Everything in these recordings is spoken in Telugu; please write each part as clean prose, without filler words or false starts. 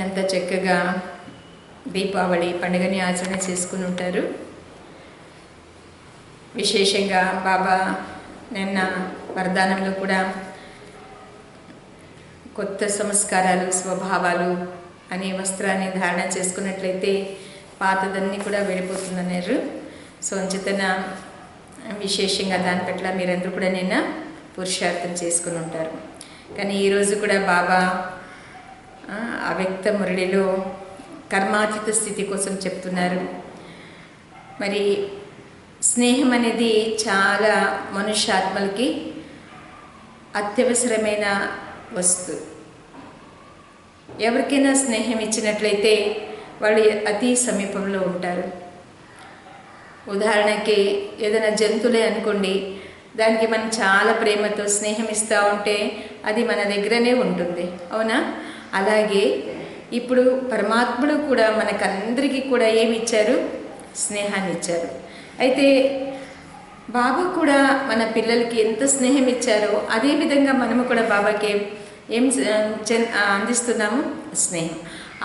ఎంత చక్కగా దీపావళి పండుగని ఆచరణ చేసుకుని ఉంటారు. విశేషంగా బాబా నిన్న వరదానంలో కూడా కొత్త సంస్కారాలు స్వభావాలు అనే వస్త్రాన్ని ధారణ చేసుకున్నట్లయితే పాతదన్నీ కూడా వెళ్ళిపోతుందన్నారు. సో అంచేతన విశేషంగా దాని పట్ల మీరందరూ కూడా నిన్న పురుషార్థం చేసుకుని ఉంటారు. కానీ ఈరోజు కూడా బాబా అవ్యక్త మురళిలో కర్మాతీత స్థితి కోసం చెప్తున్నారు. మరి స్నేహం అనేది చాలా మనుష్యాత్మలకి అత్యవసరమైన వస్తువు. ఎవరికైనా స్నేహం ఇచ్చినట్లయితే వాళ్ళు అతి సమీపంలో ఉంటారు. ఉదాహరణకి ఏదైనా జంతువులే అనుకోండి, దానికి మనం చాలా ప్రేమతో స్నేహం ఇస్తూ ఉంటే అది మన దగ్గరనే ఉంటుంది, అవునా? అలాగే ఇప్పుడు పరమాత్ముడు కూడా మనకందరికీ కూడా ఏమి ఇచ్చారు? స్నేహాన్ని ఇచ్చారు. అయితే బాబా కూడా మన పిల్లలకి ఎంత స్నేహం ఇచ్చారో అదేవిధంగా మనము కూడా బాబాకి ఏం అందిస్తున్నాము? స్నేహం.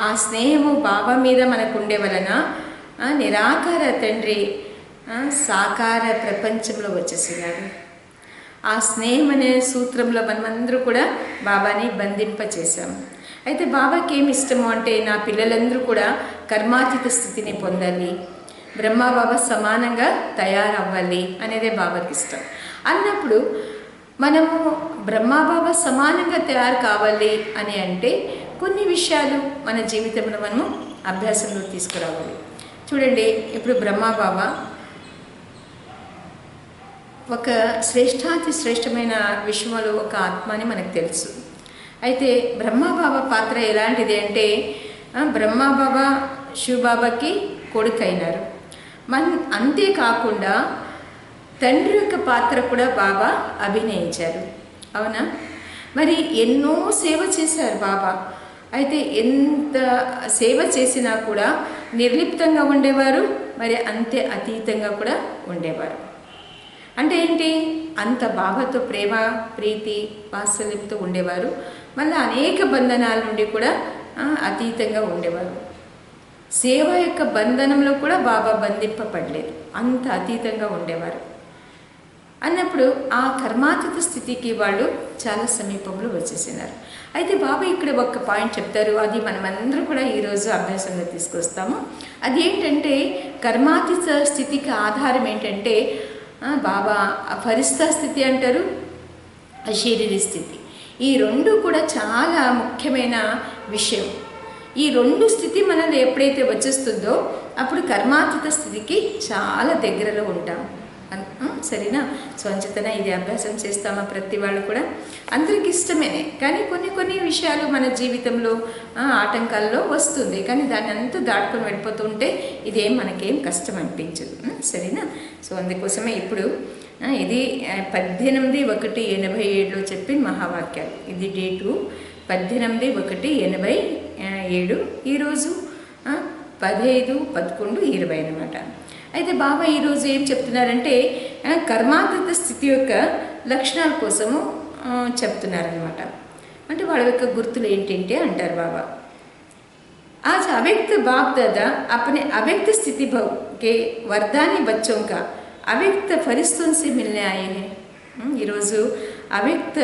ఆ స్నేహము బాబా మీద మనకు ఉండే వలన నిరాకార తండ్రి సాకార ప్రపంచంలో వచ్చేసినాడు. ఆ స్నేహం అనే సూత్రంలో మనమందరూ కూడా బాబాని బంధింపచేశాము. అయితే బాబాకి ఏమి ఇష్టము అంటే నా పిల్లలందరూ కూడా కర్మాతీత స్థితిని పొందాలి, బ్రహ్మా బాబా సమానంగా తయారవ్వాలి అనేదే బాబాకి ఇష్టం. అన్నప్పుడు మనము బ్రహ్మా బాబా సమానంగా తయారు కావాలి అని అంటే కొన్ని విషయాలు మన జీవితంలో మనము అభ్యాసంలో తీసుకురావాలి. చూడండి, ఇప్పుడు బ్రహ్మా బాబా ఒక శ్రేష్టాతి శ్రేష్టమైన విషయంలో ఒక ఆత్మ అని మనకు తెలుసు. అయితే బ్రహ్మాబాబా పాత్ర ఎలాంటిది అంటే బ్రహ్మాబాబా శివబాబాకి కొడుకైనారు. అంతేకాకుండా తండ్రి యొక్క పాత్ర కూడా బాబా అభినయించారు, అవునా? మరి ఎన్నో సేవ చేశారు బాబా. అయితే ఎంత సేవ చేసినా కూడా నిర్లిప్తంగా ఉండేవారు, మరి అంతే అతీతంగా కూడా ఉండేవారు. అంటే ఏంటి? అంత బాబాతో ప్రేమ ప్రీతి వాత్సల్యంతో ఉండేవారు. మళ్ళీ అనేక బంధనాల నుండి కూడా అతీతంగా ఉండేవారు. సేవ యొక్క బంధనంలో కూడా బాబా బంధింపబడలేదు, అంత అతీతంగా ఉండేవారు. అన్నప్పుడు ఆ కర్మాతీత స్థితికి వాళ్ళు చాలా సమీపంలో వచ్చేసినారు. అయితే బాబా ఇక్కడ ఒక పాయింట్ చెప్తారు, అది మనమందరూ కూడా ఈరోజు అభ్యాసంలో తీసుకొస్తాము. అది ఏంటంటే కర్మాతీత స్థితికి ఆధారం ఏంటంటే బాబా ఫరిస్తా స్థితి అంటారు, అశరీరి స్థితి. ఈ రెండు కూడా చాలా ముఖ్యమైన విషయం. ఈ రెండు స్థితి మనలో ఎప్పుడైతే వచ్చేస్తుందో అప్పుడు కర్మాతీత స్థితికి చాలా దగ్గరలో ఉంటాం, సరేనా? సో అంచేతన ఇది అభ్యాసం చేస్తామా ప్రతి వాళ్ళు కూడా? అందరికి ఇష్టమేనే, కానీ కొన్ని విషయాలు మన జీవితంలో ఆటంకాల్లో వస్తుంది. కానీ దాన్ని అంతా దాటుకొని వెళ్ళిపోతుంటే ఇదేం మనకేం కష్టం అనిపించదు, సరేనా? సో అందుకోసమే ఇప్పుడు ఇది 18/1/87 చెప్పిన మహావాక్యాలు. ఇది డేటు 18/1/87. ఈరోజు 15/11/20 అనమాట. అయితే బాబా ఈరోజు ఏం చెప్తున్నారంటే కర్మాతీత స్థితి యొక్క లక్షణాల కోసము చెప్తున్నారనమాట. అంటే వాళ్ళ యొక్క గుర్తులు ఏంటంటే అంటారు బాబా, आज अव्यक्त बाप दादा अपने अव्यक्त स्थिति भव के वरदानी बच्चों का अव्यक्त फरिश्तों से मिलने आए हैं. ఈరోజు అవ్యక్త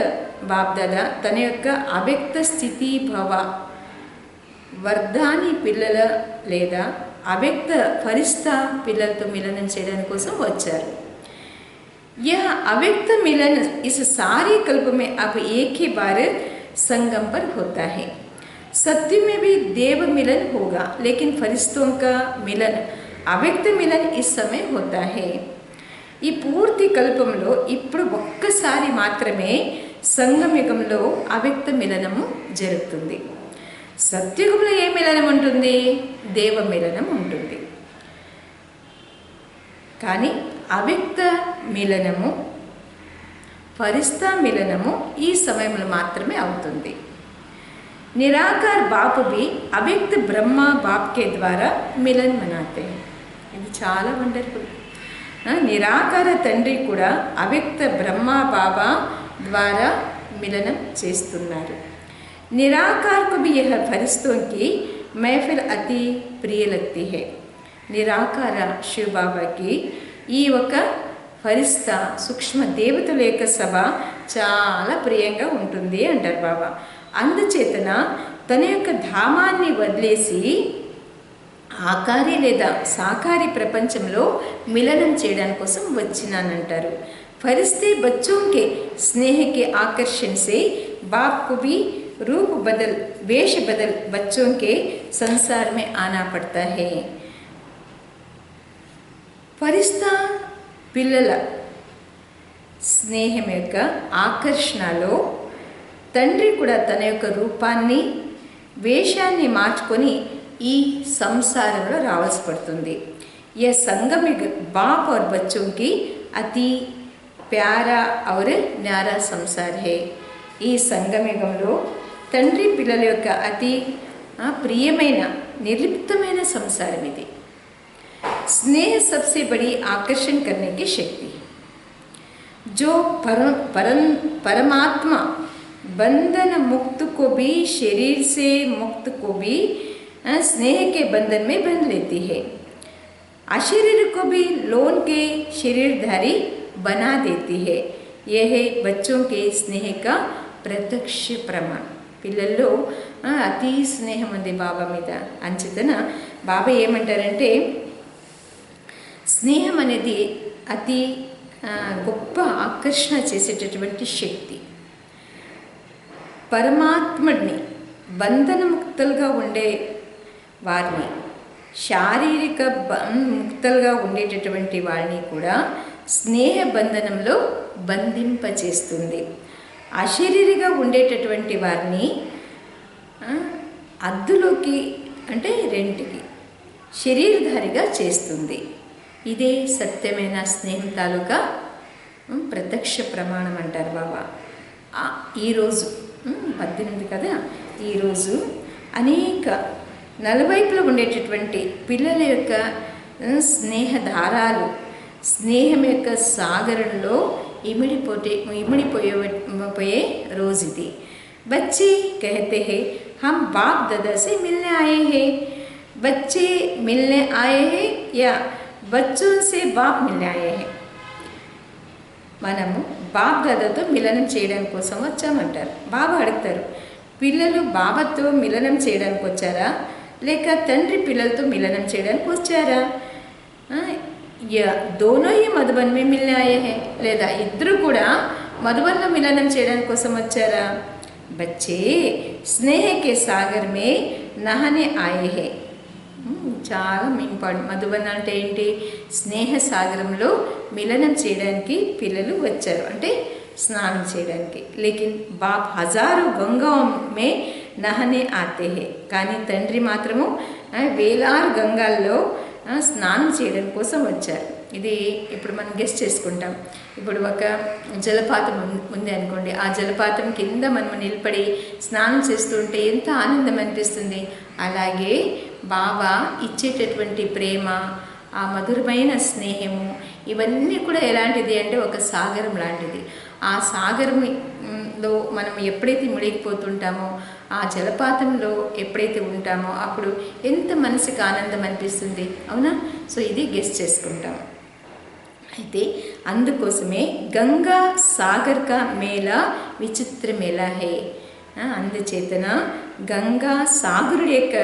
బాప్ దాదా తన యొక్క అవ్యక్త స్థితి భవ వర్ధాని పిల్లల లేదా అవ్యక్త ఫరిస్తా పిల్లలతో మిలనం చేయడానికి కోసం వచ్చారు. यह अव्यक्त मिलन इस सारे कल्प में अब एक ही बार संगम पर होता है. सत्य में भी देव मिलन होगा, लेकिन फरिश्तों का मिलन अव्यक्त मिलन इस समय होता है. ఈ పూర్తి కల్పంలో ఇప్పుడు ఒక్కసారి మాత్రమే సంగమయుగంలో అవ్యక్త మిలనము జరుగుతుంది. సత్యుగంలో ఏ మిలనం ఉంటుంది? దేవ మిలనం ఉంటుంది. కానీ అవ్యక్త మిలనము ఫరిస్తా మిలనము ఈ సమయంలో మాత్రమే అవుతుంది. निराकार बाप भी अव्यक्त ब्रह्मा बाप के द्वारा मिलन मनाते हैं. ఇది చాలా వండర్ఫుల్. నిరాకార తండ్రి కూడా అవ్యక్త బ్రహ్మ బాబా ద్వారా మిలనం చేస్తున్నారు. निराकार को भी यह फरिश्तों की महफिल अति प्रिय लगती है. నిరాకార శివబాబాకి ఈ ఒక ఫరిస్తా సూక్ష్మ దేవతల యొక్క సభ చాలా ప్రియంగా ఉంటుంది అంటారు బాబా. అందుచేతన తన యొక్క ధామాన్ని వదిలేసి ఆకారి లేదా సాకారి ప్రపంచంలో మిలనం చేయడానికి కోసం వచ్చినానంటారు. फरिश्ते बच्चों के स्नेह के आकर्षण से बाप को भी रूप बदल वेश बदल बच्चों के संसार में आना पड़ता है. फरिश्ता పిల్లల స్నేహం యొక్క ఆకర్షణలో తండ్రి కూడా తన యొక్క రూపాన్ని వేషాన్ని మార్చుకొని ఈ సంసారంలో రావాల్సి పడుతుంది. ये संगम बाप और बच्चों की अति ప్యారా और న్యారా సంసార్ హే. ఈ సంగమయుగంలో తండ్రి పిల్లల యొక్క అతి ప్రియమైన నిర్లిప్తమైన సంసారం ఇది. स्नेह सबसे बड़ी आकर्षण करने की शक्ति जो परमात्मा बंधन मुक्त को भी शरीर से मुक्त को भी स्नेह के बंधन में बंध लेती है. अशरीर को भी लोन के शरीरधारी बना देती है. यह है बच्चों के स्नेह का प्रत्यक्ष प्रमाण. పిల్లల్లో అతి స్నేహం ఉంది బాబా మీద. అంచేతన బాబా ఏమంటారంటే స్నేహం అనేది అతి గొప్ప ఆకర్షణ చేసేటటువంటి శక్తి. పరమాత్ముడిని బంధనముక్తులుగా ఉండే వారిని, శారీరక ముక్తులుగా ఉండేటటువంటి వారిని కూడా స్నేహ బంధనంలో బంధింపచేస్తుంది. అశరీరిగా ఉండేటటువంటి వారిని అద్దులోకి అంటే రెంటికి శరీరధారిగా చేస్తుంది. ఇదే సత్యమైన స్నేహం తాలూకా ప్రత్యక్ష ప్రమాణం అంటారు బాబా. ఈరోజు 18 కదా, ఈరోజు అనేక నలువైపులో ఉండేటటువంటి పిల్లల యొక్క స్నేహధారాలు స్నేహం యొక్క సాగరంలో ఇమిడిపోయే రోజు ఇది. बच्चे कहते हैं हम बाप दादा से मिलने आए हैं. बच्चे मिलने आए हैं या बच्चों से बाप मिलने आए हैं. మనము బాబ్ దాదాతో మిలనం చేయడానికి కోసం వచ్చామంటారు. బాబా అడుగుతారు, పిల్లలు బాబాతో మిలనం చేయడానికి వచ్చారా లేక తండ్రి పిల్లలతో మిలనం చేయడానికి వచ్చారా? दोनों ही मधुबन में मिलने आए हैं లేదా ఇద్దరు కూడా మధుబన్లో మిలనం చేయడానికి కోసం వచ్చారా? बच्चे स्नेह के सागर में नहाने आए हैं. చాలా ఇంపార్టెంట్. మధుబన్ అంటే ఏంటి? స్నేహ సాగరంలో మిలనం చేయడానికి పిల్లలు వచ్చారు, అంటే స్నానం చేయడానికి. లేకిన్ బాప్ హజారు గంగాओं में నహనే ఆతే హే. కానీ తండ్రి మాత్రము వేలారు గంగాల్లో స్నానం చేయడం కోసం వచ్చారు. ఇది ఇప్పుడు మనం గెస్ట్ చేసుకుంటాం. ఇప్పుడు ఒక జలపాతం ఉంది అనుకోండి, ఆ జలపాతం కింద మనం నిలబడి స్నానం చేస్తుంటే ఎంత ఆనందం అనిపిస్తుంది. అలాగే బాబా ఇచ్చేటటువంటి ప్రేమ, ఆ మధురమైన స్నేహము, ఇవన్నీ కూడా ఎలాంటిది అంటే ఒక సాగరం లాంటిది. ఆ సాగరంలో మనం ఎప్పుడైతే మునిగిపోతుంటామో, ఆ జలపాతంలో ఎప్పుడైతే ఉంటామో అప్పుడు ఎంత మనసుకి ఆనందం అనిపిస్తుంది, అవునా? సో ఇది గెస్ట్ చేసుకుంటాం. అయితే అందుకోసమే గంగా సాగర్ కా మేళా విచిత్ర మేళా హే. అందుచేతన గంగా సాగరుడి యొక్క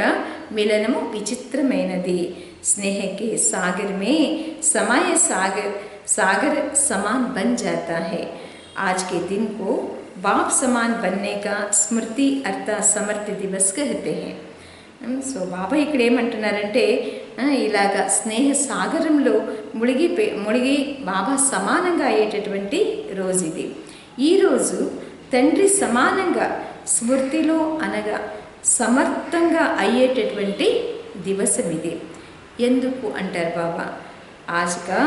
మిలనము విచిత్రమైనది. स्नेह के सागर में समय सागर समान बन जाता है. आज के दिन को बाप समान बनने का स्मृति अर्थात समर्थि दिवस कहते हैं. సో బాబా ఇక్కడ ఏమంటున్నారంటే ఇలాగా స్నేహ సాగరంలో మునిగి బాబా సమానంగా అయ్యేటటువంటి రోజు ఇది. ఈరోజు తండ్రి సమానంగా స్మృతిలో అనగా సమర్థంగా అయ్యేటటువంటి దివసం ఇది. ఎందుకు అంటారు బాబా? आज का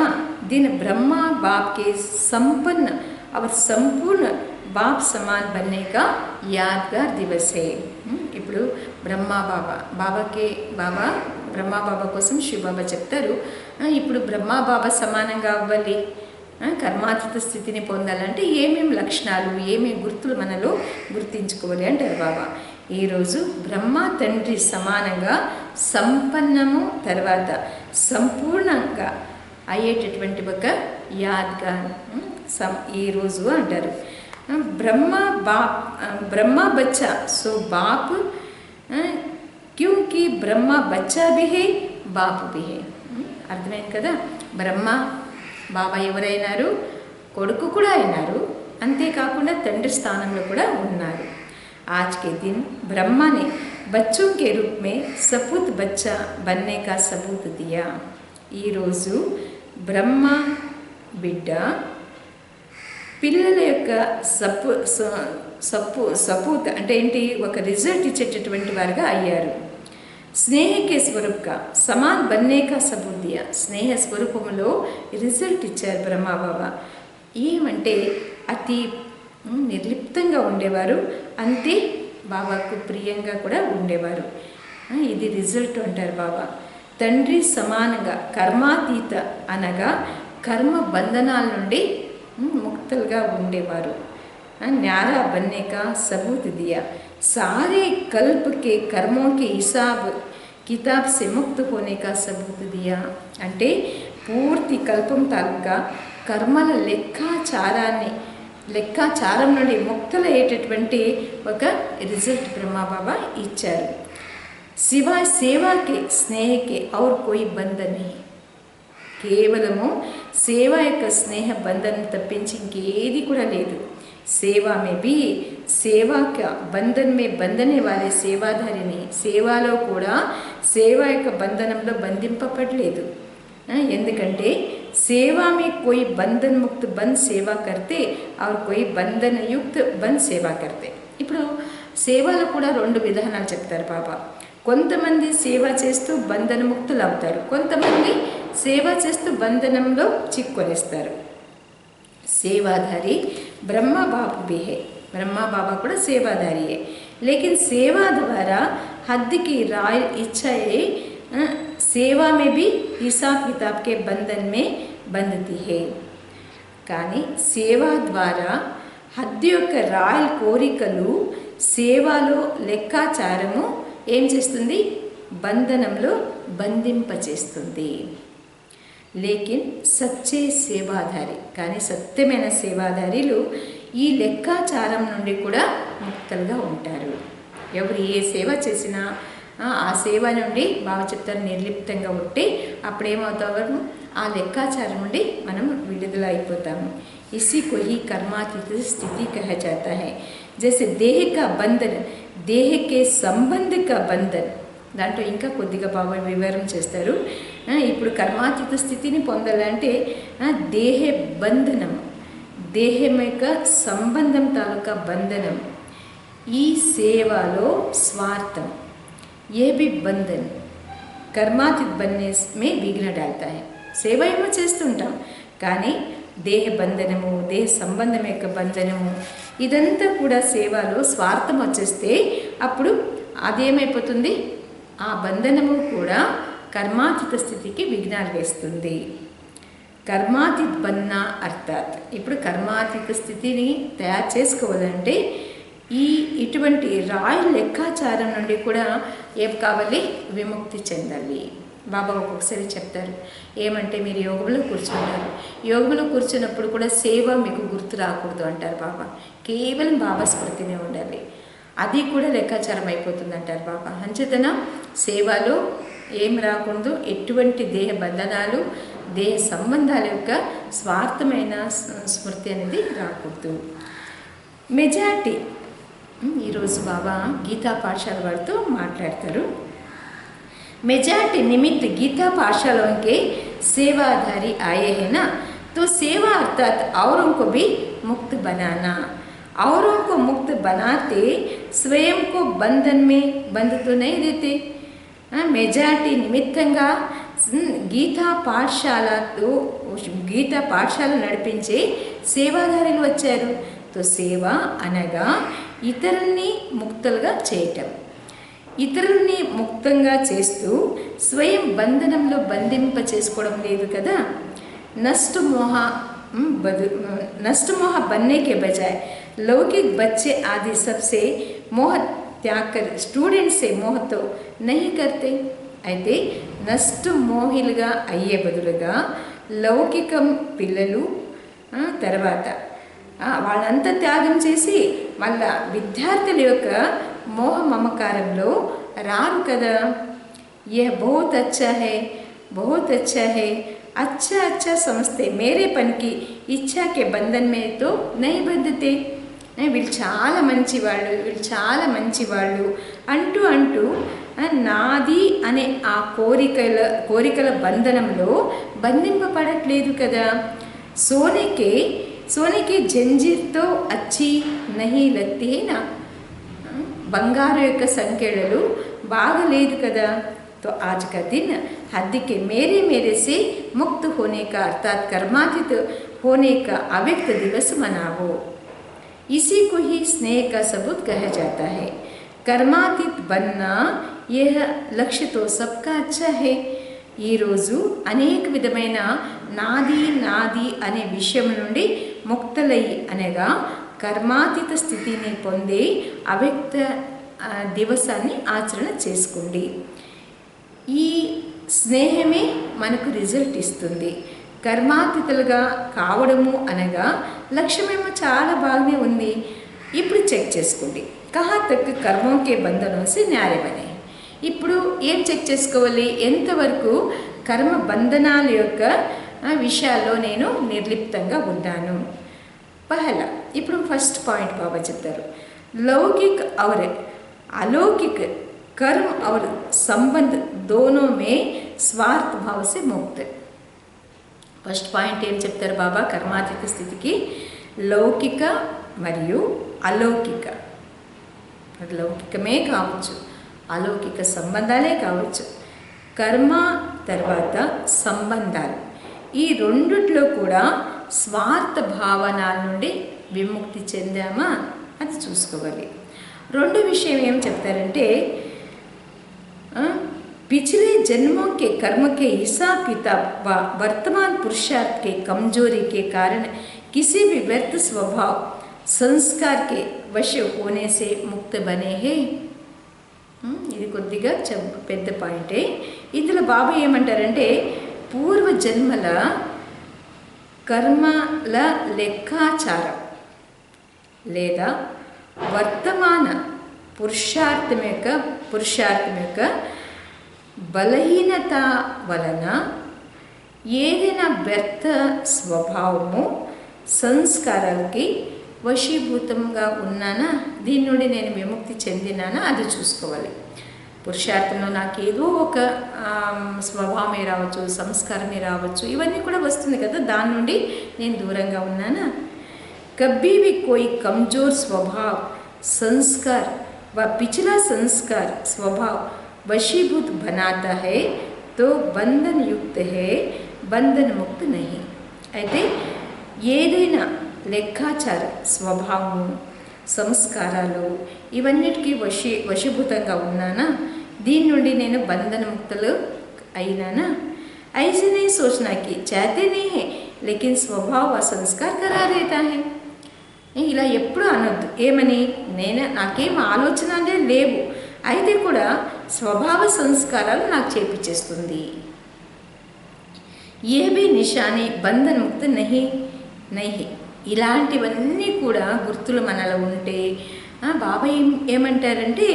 दिन ब्रह्मा बाप के संपन्न और संपूर्ण बाप समान बनने का यादगार दिवस है. ఇప్పుడు బ్రహ్మా బాబా కోసం శివబాబా చెప్తారు, ఇప్పుడు బ్రహ్మా బాబా సమానంగా అవ్వాలి, కర్మాతీత స్థితిని పొందాలంటే ఏమేమి లక్షణాలు, ఏమేమి గుర్తులు మనలో గుర్తించుకోవాలి అంటారు బాబా. ఈరోజు బ్రహ్మ తండ్రి సమానంగా సంపన్నము తర్వాత సంపూర్ణంగా అయ్యేటటువంటి ఒక యాద్గార్ ఈరోజు అంటారు. ब्रह्मा बच्चा सो बाप क्योंकि ब्रह्मा बच्चा भी है बाप भी है. అర్థమైంది కదా. బ్రహ్మ బాబా ఎవరైనారు, కొడుకు కూడా అయినారు, అంతేకాకుండా తండ్రి స్థానంలో కూడా ఉన్నారు. आज के दिन ब्रह्मा ने बच्चों के रूप में सपूत बच्चा बनने का सबूत दिया. ఈరోజు బ్రహ్మ బిడ్డ పిల్లల యొక్క సపూత్ అంటే ఏంటి, ఒక రిజల్ట్ ఇచ్చేటటువంటి వారుగా అయ్యారు. స్నేహకే స్వరూప్గా సమాన్ బన్నేకా సబూద్య, స్నేహ స్వరూపంలో రిజల్ట్ ఇచ్చారు బ్రహ్మబాబా. ఏమంటే అతి నిర్లిప్తంగా ఉండేవారు, అంతే బాబాకు ప్రియంగా కూడా ఉండేవారు. ఇది రిజల్ట్ అంటారు బాబా. తండ్రి సమానంగా కర్మాతీత అనగా కర్మ బంధనాల నుండి मुक्तलगा ఉండేవారు. न्यारा बनने का सबूत दिया. सारे कल्प के कर्मों के हिसाब किताब से मुक्त होने का सबूत दिया. అంటే పూర్తి కల్పం తాలూకా కర్మల లెక్కాచారం నుండి ముక్తులయ్యేటటువంటి ఒక రిజల్ట్ బ్రహ్మబాబా ఇచ్చారు. సివాయ్ సేవాకే స్నేహకే ఔర్ కోయి బంధన్ नहीं. కేవలము సేవ యొక్క స్నేహ బంధనం తప్పించి ఇంకేది కూడా లేదు. సేవా మే బి సేవా కా బంధన్ మే బంధనే వారే సేవాధారిని. సేవలో కూడా సేవ యొక్క బంధనంలో బంధింపబడలేదు. ఎందుకంటే సేవా మే కోయి బంధన్ ముక్త బంద్ సేవా కర్తే और कोई బంధన యుక్త బంద్ సేవా కర్తే. ఇప్పుడు సేవలో కూడా రెండు విధానాలు చెప్తారు బాబా. కొంతమంది సేవ చేస్తూ బంధన ముక్తులు అవుతారు, కొంతమంది సేవ చేస్తూ బంధనంలో చిక్కునేస్తారు. సేవాధారి బ్రహ్మ బాబు भी है. ब्रह्मा बाबा కూడా సేవాధారి है, लेकिन सेवा द्वारा हद की राय इच्छा है सेवा में भी हिसाब किताब के बंधन में बंधती है. కానీ సేవ ద్వారా హద్దు యొక్క రాయల్ కోరికలు సేవలో లెక్కాచారము ఏం చేస్తుంది, బంధనంలో బంధింపచేస్తుంది. లేకిన్ సచ్చే సేవాధారి, కానీ సత్యమైన సేవాధారిలు ఈ లెక్కాచారం నుండి కూడా ముక్తలుగా ఉంటారు. ఎవరు ఏ సేవ చేసినా ఆ సేవ నుండి బాగా చెప్తారు నిర్లిప్తంగా ఉంటే అప్పుడేమవుతాము, ఆ లెక్కాచారం నుండి మనం విడుదల అయిపోతాము. इसी को ही कर्मातीत स्थिति कहा जाता है. जैसे देह का बंधन देह के संबंध का बंधन. దాంట్లో ఇంకా కొద్దిగా బాగా వివరణ చేస్తారు. ఇప్పుడు కర్మాతీత స్థితిని పొందాలంటే దేహ బంధనం, దేహం యొక్క సంబంధం తాలూకా బంధనం, ఈ సేవలో స్వార్థం, ఏ भी बंधन कर्मातीत बनने में विघ्न डालता है. సేవ ఏమో చేస్తుంటాం, కానీ దేహ బంధనము, దేహ సంబంధం యొక్క బంధనము, ఇదంతా కూడా సేవలో స్వార్థం వచ్చేస్తే అప్పుడు అదేమైపోతుంది, ఆ బంధనము కూడా కర్మాతీత స్థితికి విఘ్నాలు వేస్తుంది. కర్మాతీత్ బన్నా అర్థాత్ ఇప్పుడు కర్మాతీత స్థితిని తయారు చేసుకోవాలంటే ఇటువంటి రాయల్ లెక్కాచారం నుండి కూడా ఏం కావాలి, విముక్తి చెందాలి. బాబా ఒక్కొక్కసారి చెప్తారు ఏమంటే, మీరు యోగంలో కూర్చుంటారు, యోగంలో కూర్చున్నప్పుడు కూడా సేవ మీకు గుర్తు రాకూడదు అంటారు బాబా. కేవలం బాబా స్మృతినే ఉండాలి, అది కూడా లెక్కాచారం అయిపోతుంది అంటారు బాబా. అంచేతన సేవలో ఏం రాకూడదు, ఎటువంటి దేహ బంధనాలు, దేహ సంబంధాల యొక్క స్వార్థమైన స్మృతి అనేది రాకూడదు. మెజారిటీ ఈరోజు బాబా గీతా పాఠశాల వారితో మాట్లాడతారు. मेजॉरिटी निमित्त गीता पाठशालाओं के सेवाधारी आए हैं ना, तो सेवा अर्थात औरों को भी मुक्त बनाना. औरों को मुक्त बनाते स्वयं को बंधन में बंध तो नहीं देते. मेजॉरिटी నిమిత్తంగా గీతా పాఠశాల నడిపించే సేవాదారులు వచ్చారు. తో సేవ అనగా ఇతరుల్ని ముక్తులుగా చేయటం, ఇతరుల్ని ముక్తంగా చేస్తూ స్వయం బంధనంలో బంధింప చేసుకోవడం లేదు కదా. नष्ट मोह बनने के बजाय लौकिक बच्चे आदि सबसे मोह त्याग कर स्टूडेंट से मोह तो नहीं करते। అయితే నష్ట మోహిలుగా అయ్యే బదులుగా లౌకికం పిల్లలు తర్వాత వాళ్ళంతా త్యాగం చేసి మళ్ళా విద్యార్థుల యొక్క మోహ మమకారంలో రారు కదా। ये बहुत अच्छा है, बहुत अच्छा है, अच्छा अच्छा समझते, मेरे पन की इच्छा के बंधन में तो नहीं बंधते। వీళ్ళు చాలా మంచివాళ్ళు, వీళ్ళు చాలా మంచివాళ్ళు అంటూ అంటూ నాది అనే ఆ కోరికల బంధనంలో బంధింపబడట్లేదు కదా। సోనేకి జంజీర్తో అచ్చి నహీ లగ్తీ నా, బంగారు యొక్క సంఖ్యలు బాగలేదు కదా। तो आज का दिन हद के मेरे से मुक्त होने का अर्थात कर्मातीत होने का अव्यक्त दिवस मनाओ। इसी को ही स्नेह का सबूत कहा जाता है। कर्मातीत बनना यह लक्ष्य तो सबका अच्छा है। ఈ రోజు అనేక విధమైన నాది అనే విషయం నుండి ముక్తులై అనగా కర్మాతీత స్థితిని పొందే అవ్యక్త దివసాన్ని ఆచరణ చేసుకోండి। ఈ స్నేహమే మనకు రిజల్ట్ ఇస్తుంది। కర్మాతీతులుగా కావడము అనగా లక్ష్యమేమో చాలా బాగానే ఉంది। ఇప్పుడు చెక్ చేసుకోండి, కహా తక్ కర్మోకే బంధనం సే న్యాయ బనే। ఇప్పుడు ఏం చెక్ చేసుకోవాలి, ఎంతవరకు కర్మ బంధనాల యొక్క విషయాల్లో నేను నిర్లిప్తంగా ఉన్నాను। పహలా ఇప్పుడు ఫస్ట్ పాయింట్ బాబా చెప్తారు, लौकिक और अलौकिक कर्म और संबंध दोनों में स्वार्थ भाव से मुक्त। ఫస్ట్ పాయింట్ ఏం చెప్తారు బాబా, కర్మాతీత స్థితికి లౌకిక మరియు అలౌకిక, లౌకికమే కావచ్చు, అలౌకిక సంబంధాలే కావచ్చు, కర్మ తర్వాత సంబంధాలు, ఈ రెండిట్లో కూడా స్వార్థ భావనాల నుండి విముక్తి చెందామా అది చూసుకోవాలి। రెండో విషయం ఏం చెప్తారంటే, पिछले जन्मों के कर्म के हिसाब किताब व वर्तमान पुरुषार्थ के कमजोरी के कारण किसी भी व्यर्थ स्वभाव संस्कार के वश होने से मुक्त बने हैं। ఇది కొద్దిగా పెద్ద పాయింటే। ఇందులో బాబా ఏమంటారంటే, పూర్వ జన్మల కర్మల లెక్కాచారం లేదా వర్తమాన పురుషార్థం యొక్క బలహీనత వలన ఏదైనా వ్యర్థ స్వభావము సంస్కారాలకి వశీభూతంగా ఉన్నానా, దీని నుండి నేను విముక్తి చెందినానా అది చూసుకోవాలి। పురుషార్థంలో నాకు ఏదో ఒక స్వభావమే రావచ్చు, సంస్కారమే రావచ్చు, ఇవన్నీ కూడా వస్తుంది కదా, దాని నుండి నేను దూరంగా ఉన్నానా। कभी भी कोई कमजोर स्वभाव संस्कार व पिछला संस्कार स्वभाव वशीभूत बनाता है तो बंधन युक्त है, बंधन मुक्त नहीं। అయితే ఏదైనా లెక్కాచార స్వభావము సంస్కారాలు ఇవన్నిటికీ వశీభూతంగా ఉన్నానా, దీని నుండి నేను బంధన ముక్తులు అయినానా। ऐसे नहीं सोचना कि चाहते नहीं है लेकिन स्वभाव व संस्कार करा देता है। ఇలా ఎప్పుడు అనొద్దు, ఏమని నాకేం ఆలోచన అనేది లేవు, అయితే కూడా స్వభావ సంస్కారాలు నాకు చేపించేస్తుంది। ఏ బి నిషాని బంధన్ ముక్త నహి నహి, ఇలాంటివన్నీ కూడా గుర్తులు మనలో ఉంటే బాబా ఏమంటారంటే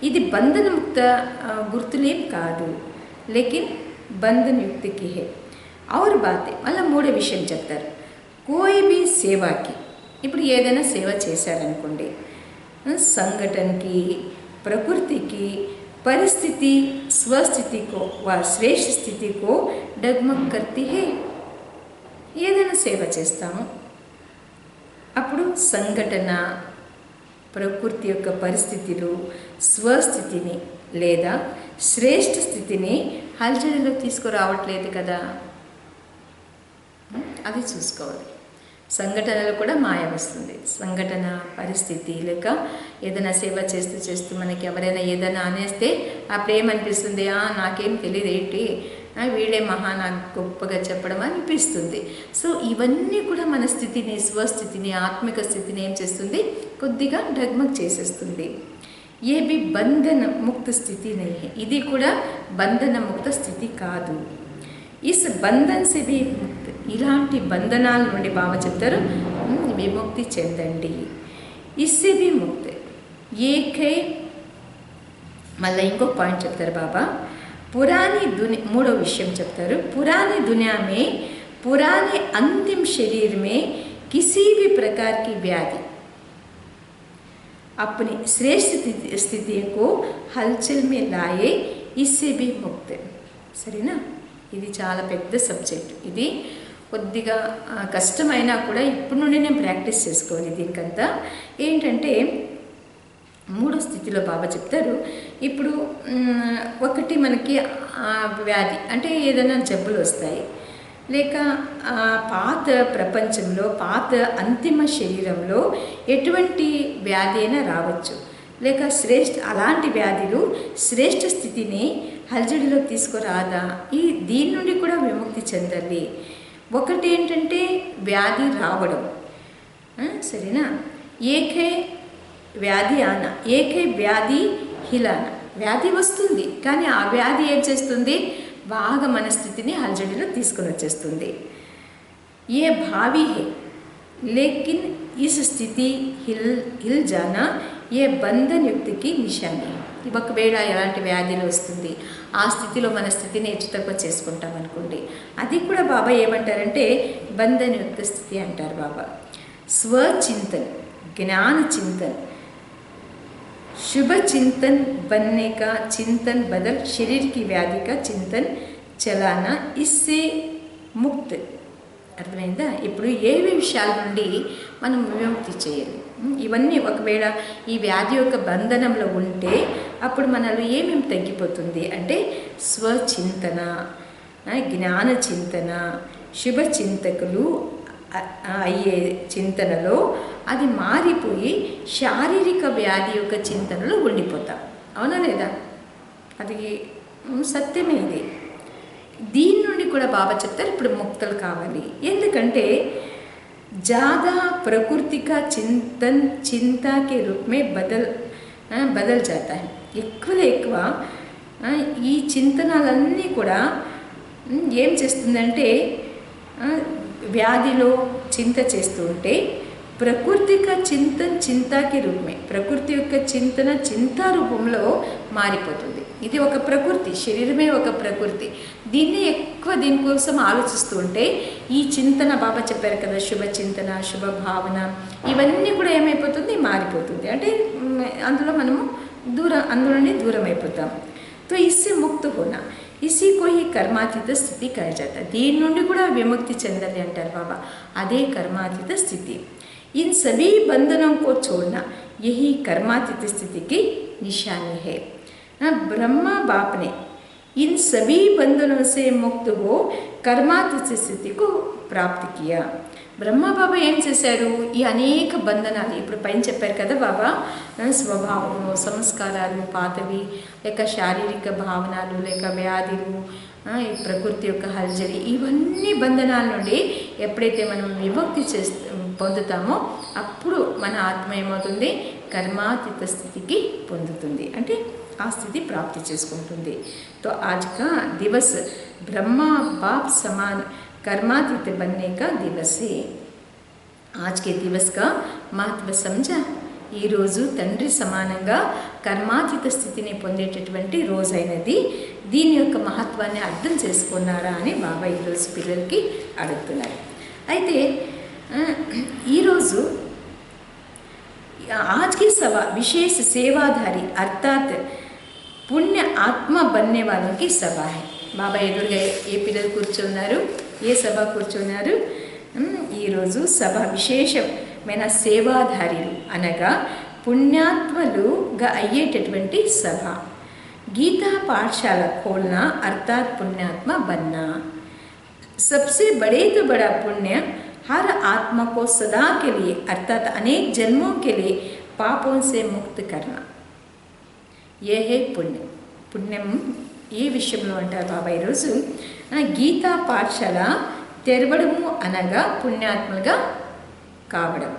ఇది బంధన ముక్త గుర్తులేం కాదు, లేకిన్ బంధన్ యుక్తికి హే। और बात మళ్ళీ మూడో విషయం చెప్తారు, కోయి బి సేవాకి, ఇప్పుడు ఏదైనా సేవ చేశారనుకోండి, సంఘటనకి ప్రకృతికి పరిస్థితి స్వస్థితి కో వ శ్రేష్ఠ స్థితి కో డగ్మగ్ కర్తీ హే। ఏదైనా సేవ చేస్తాము, అప్పుడు సంఘటన ప్రకృతి యొక్క పరిస్థితులు స్వస్థితిని లేదా శ్రేష్ఠ స్థితిని హల్చల్లో తీసుకురావట్లేదు కదా, అది చూసుకోవాలి। సంఘటనలు కూడా మాయ వస్తుంది, సంఘటన పరిస్థితి లేక ఏదైనా సేవ చేస్తూ మనకి ఎవరైనా ఏదైనా అనేస్తే అప్పుడేమనిపిస్తుంది, నాకేం తెలియదు ఏంటి, వీడే మహా నాకు గొప్పగా చెప్పడం అనిపిస్తుంది। సో ఇవన్నీ కూడా మన స్థితిని స్వస్థితిని ఆత్మిక స్థితిని ఏం చేస్తుంది, కొద్దిగా డగ్మగ్ చేసేస్తుంది। ఏ బి బంధన ముక్త స్థితి నహీ హై, ఇది కూడా బంధన ముక్త స్థితి కాదు. ఇస్ బంధన్ సే భీ ముక్త, ఇలాంటి బంధనాల నుండి బాబా చెప్తారు విముక్తి చెందండి. ఇస్సే భీ ముక్త ఏకై. మళ్ళీ ఇంకొక పాయింట్ చెప్తారు బాబా, పురాణి దునియా, మూడో విషయం చెప్తారు, పురాణి దునియా మే पुराने अंतिम शरीर में किसी भी प्रकार की व्याधि अपनी श्रेष्ठ स्थिति को हलचल में लाए, इससे भी मुक्त. సరేనా, ఇది చాలా పెద్ద సబ్జెక్ట్. ఇది కొద్దిగా కష్టమైనా కూడా ఇప్పటి నుండి నేను ప్రాక్టీస్ చేసుకోవాలి. దీనికంతా ఏంటంటే మూడో స్థితిలో బాబా చెప్తారు, ఇప్పుడు ఒకటి మనకి వ్యాధి అంటే ఏదైనా జబ్బులు వస్తాయి, లేక పాత ప్రపంచంలో పాత అంతిమ శరీరంలో ఎటువంటి వ్యాధి అయినా రావచ్చు, లేక అలాంటి వ్యాధులు శ్రేష్ఠ స్థితిని హల్జడిలో తీసుకురాదా, దీని నుండి కూడా విముక్తి చెందాలి. ఒకటి ఏంటంటే వ్యాధి రావడం, సరేనా, ఏకై వ్యాధి ఆనా, ఏకై వ్యాధి హిలానా, వ్యాధి వస్తుంది కానీ ఆ వ్యాధి ఏం చేస్తుంది, బాగా మన స్థితిని హల్జడిలో తీసుకొని వచ్చేస్తుంది. ఏ భావి హై లేకిన్ ఇస్ స్థితి హిల్ జానా ఏ బంధన్ యుక్తికి నిశాని. ఒకవేళ ఎలాంటి వ్యాధిలో వస్తుంది, ఆ స్థితిలో మన స్థితిని హెచ్చు తక్కువ చేసుకుంటాం అనుకోండి, అది కూడా బాబా ఏమంటారంటే బంధన్ యుక్త స్థితి అంటారు బాబా. స్వచింతన్, జ్ఞాన చింతన్, शुभ चिंतन बनने का चिंतन बदल शरीर की व्याधि का चिंतन चलाना, इससे मुक्त. అర్థమైందా? ఇప్పుడు ఏవి విషయాల నుండి మనం విముక్తి చేయాలి, ఇవన్నీ ఒకవేళ ఈ వ్యాధి యొక్క బంధనంలో ఉంటే అప్పుడు మనలో ఏమేమి తగ్గిపోతుంది అంటే స్వచింతన, జ్ఞాన చింతన, శుభ చింతకులు అయ్యే చింతనలో అది మారిపోయి శారీరక వ్యాధి యొక్క చింతనలో ఉండిపోతాం. అవునా లేదా? అది సత్యమే. ఇది దీని నుండి కూడా బాబా చెప్తారు ఇప్పుడు ముక్తులు కావాలి. ఎందుకంటే ज़्यादा प्रकृति का चिंतन चिंता के रूप में बदल जाता है. ఎక్కువ ఈ చింతనలన్నీ కూడా ఏం చేస్తుందంటే వ్యాధిలో చింత చేస్తూ ఉంటే ప్రకృతి కా చింతన చింతాకి రూపమే, ప్రకృతి యొక్క చింతన చింతా రూపంలో మారిపోతుంది. ఇది ఒక ప్రకృతి, శరీరమే ఒక ప్రకృతి. దీన్ని ఎక్కువ దీనికోసం ఆలోచిస్తూ ఉంటే ఈ చింతన బాబా చెప్పారు కదా, శుభ చింతన, శుభ భావన, ఇవన్నీ కూడా ఏమైపోతుంది, మారిపోతుంది. అంటే అందులో మనము అందులోనే దూరం అయిపోతాం. తో ఇస్సే ముక్త హోనా, इसी को ही कर्मातीत स्थिति कहा जाता है. దీని నుండి కూడా విముక్తి చెందాలి అంటారు బాబా, అదే कर्मातीत स्थिति. इन सभी बंधनों को छोड़ना यही कर्मातीत स्थिति की निशानी है. ब्रह्मा बाप ने इन सभी बंधनों से मुक्त हो कर्मातीत स्थिति को प्राप्त किया. బ్రహ్మ బాబా ఏం చేశారు, ఈ అనేక బంధనాలు ఇప్పుడు పైన చెప్పారు కదా బాబా, స్వభావము, సంస్కారాలు పాతవి, లేక శారీరక భావనలు, లేక వ్యాధులు, ఈ ప్రకృతి యొక్క హల్జడి, ఇవన్నీ బంధనాల నుండి ఎప్పుడైతే మనం విముక్తి పొందుతామో అప్పుడు మన ఆత్మ ఏమవుతుంది, కర్మాతీత స్థితికి పొందుతుంది, అంటే ఆ స్థితి ప్రాప్తి చేసుకుంటుంది. తో ఆజ్ కా దివస్ బ్రహ్మ బాప్ సమాన్ कर्मातीत बनने का दिवस है. आज के दिवस का महत्व समझा. ఈ రోజు తండ్రి సమానంగా కర్మాతీత స్థితిని పొందేటటువంటి రోజైనది. దీని యొక్క మహత్వాన్ని అర్థం చేసుకున్నారా అని బాబా ఈరోజు పిల్లలకి అడుగుతున్నారు. అయితే ఈరోజు आज की सभा विशेष सेवाधारी अर्थात पुण्य आत्मा बनने वालों की सभा है. బాబా ఎదురుగా ఏ పిల్లలు కూర్చున్నారు, ఏ సభ కూర్చున్నారు, ఈరోజు సభ విశేషమైన సేవాధారులు అనగా పుణ్యాత్మలుగా అయ్యేటటువంటి సభ. గీతా పాఠశాల खोलना अर्थात पुण्यात्मा बनना. सबसे बड़े तो बड़ा पुण्य हर आत्मा को सदा के लिए अर्थात अनेक जन्मों के लिए पापों से मुक्त करना. ये है पुण्य. पुण्यम ఏ విషయంలో అంటారు బాబా ఈరోజు, గీతా పాఠశాల తెరవడము అనగా పుణ్యాత్మలుగా కావడం.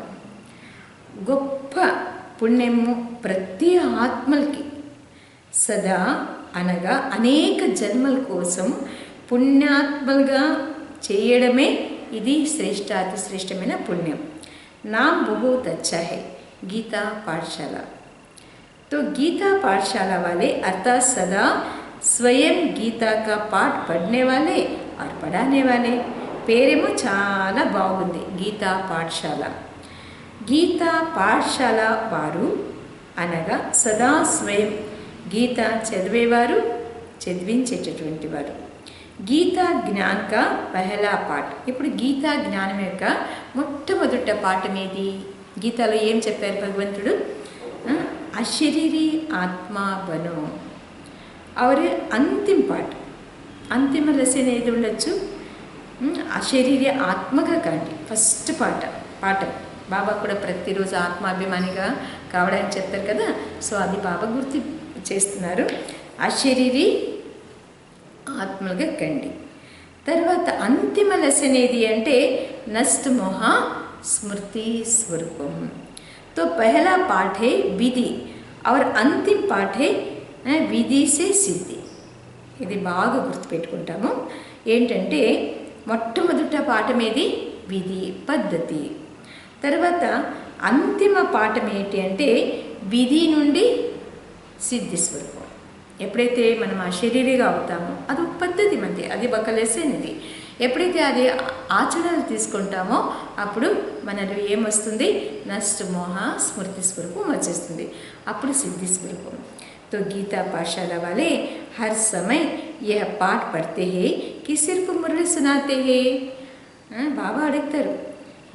గొప్ప పుణ్యము ప్రతి ఆత్మలకి సదా అనగా అనేక జన్మల కోసం పుణ్యాత్మలుగా చేయడమే ఇది శ్రేష్టాతి శ్రేష్టమైన పుణ్యం. नाम बहुत अच्छा है गीता पाठशाला। तो गीता पाठशाला वाले अर्थात सदा स्वयं गीता का पाठ पढ़ने वाले और पढ़ाने वाले పేరేమో చాలా బాగుంది గీతా పాఠశాల. గీతా పాఠశాల వారు అనగా సదా స్వయం గీత చదివేవారు, చదివించేటటువంటి వారు. గీతా జ్ఞాన్ కా పహలా పాఠ్. ఇప్పుడు గీతా జ్ఞానం యొక్క మొట్టమొదట పాఠం ఏది? గీతాలో ఏం చెప్పారు భగవంతుడు? అశరీరి ఆత్మా బనో. और अंतिम पाठ अंतिम रसन ఏది ఉండొచ్చు? అశరీరి ఆత్మగా కాండి. ఫస్ట్ పాఠం బాబా కూడా ప్రతిరోజు ఆత్మాభిమానిగా కావడానికి చెప్తారు కదా. సో అది బాబా గుర్తు చేస్తున్నారు. అశరీరి ఆత్మలుగా కండి. తర్వాత అంతిమ లెసన్ ఏది అంటే నష్ట మోహ స్మృతి స్వరూపం. तो पहला पाठ है विधि और अंतिम पाठ है విధి సే సిద్ధి. ఇది బాగా గుర్తుపెట్టుకుంటాము. ఏంటంటే మొట్టమొదట పాఠం ఏది? విధి పద్ధతి. తర్వాత అంతిమ పాఠం ఏంటి అంటే విధి నుండి సిద్ధి స్వరూపం. ఎప్పుడైతే మనం అశరీరిగా అవుతామో అది ఒక పద్ధతి మనది, అది ఒక లెసన్. ఇది ఎప్పుడైతే అది ఆచరణలు తీసుకుంటామో అప్పుడు మనలో ఏమొస్తుంది? నష్ట మోహ స్మృతి స్వరూపం వచ్చేస్తుంది. అప్పుడు సిద్ధి స్వరూపం. तो गीता पाठशाला वाले हर समय यह पाठ पढ़ते हैं कि सिर्फ मुरली सुनाते हैं. బాబా అడుగుతారు,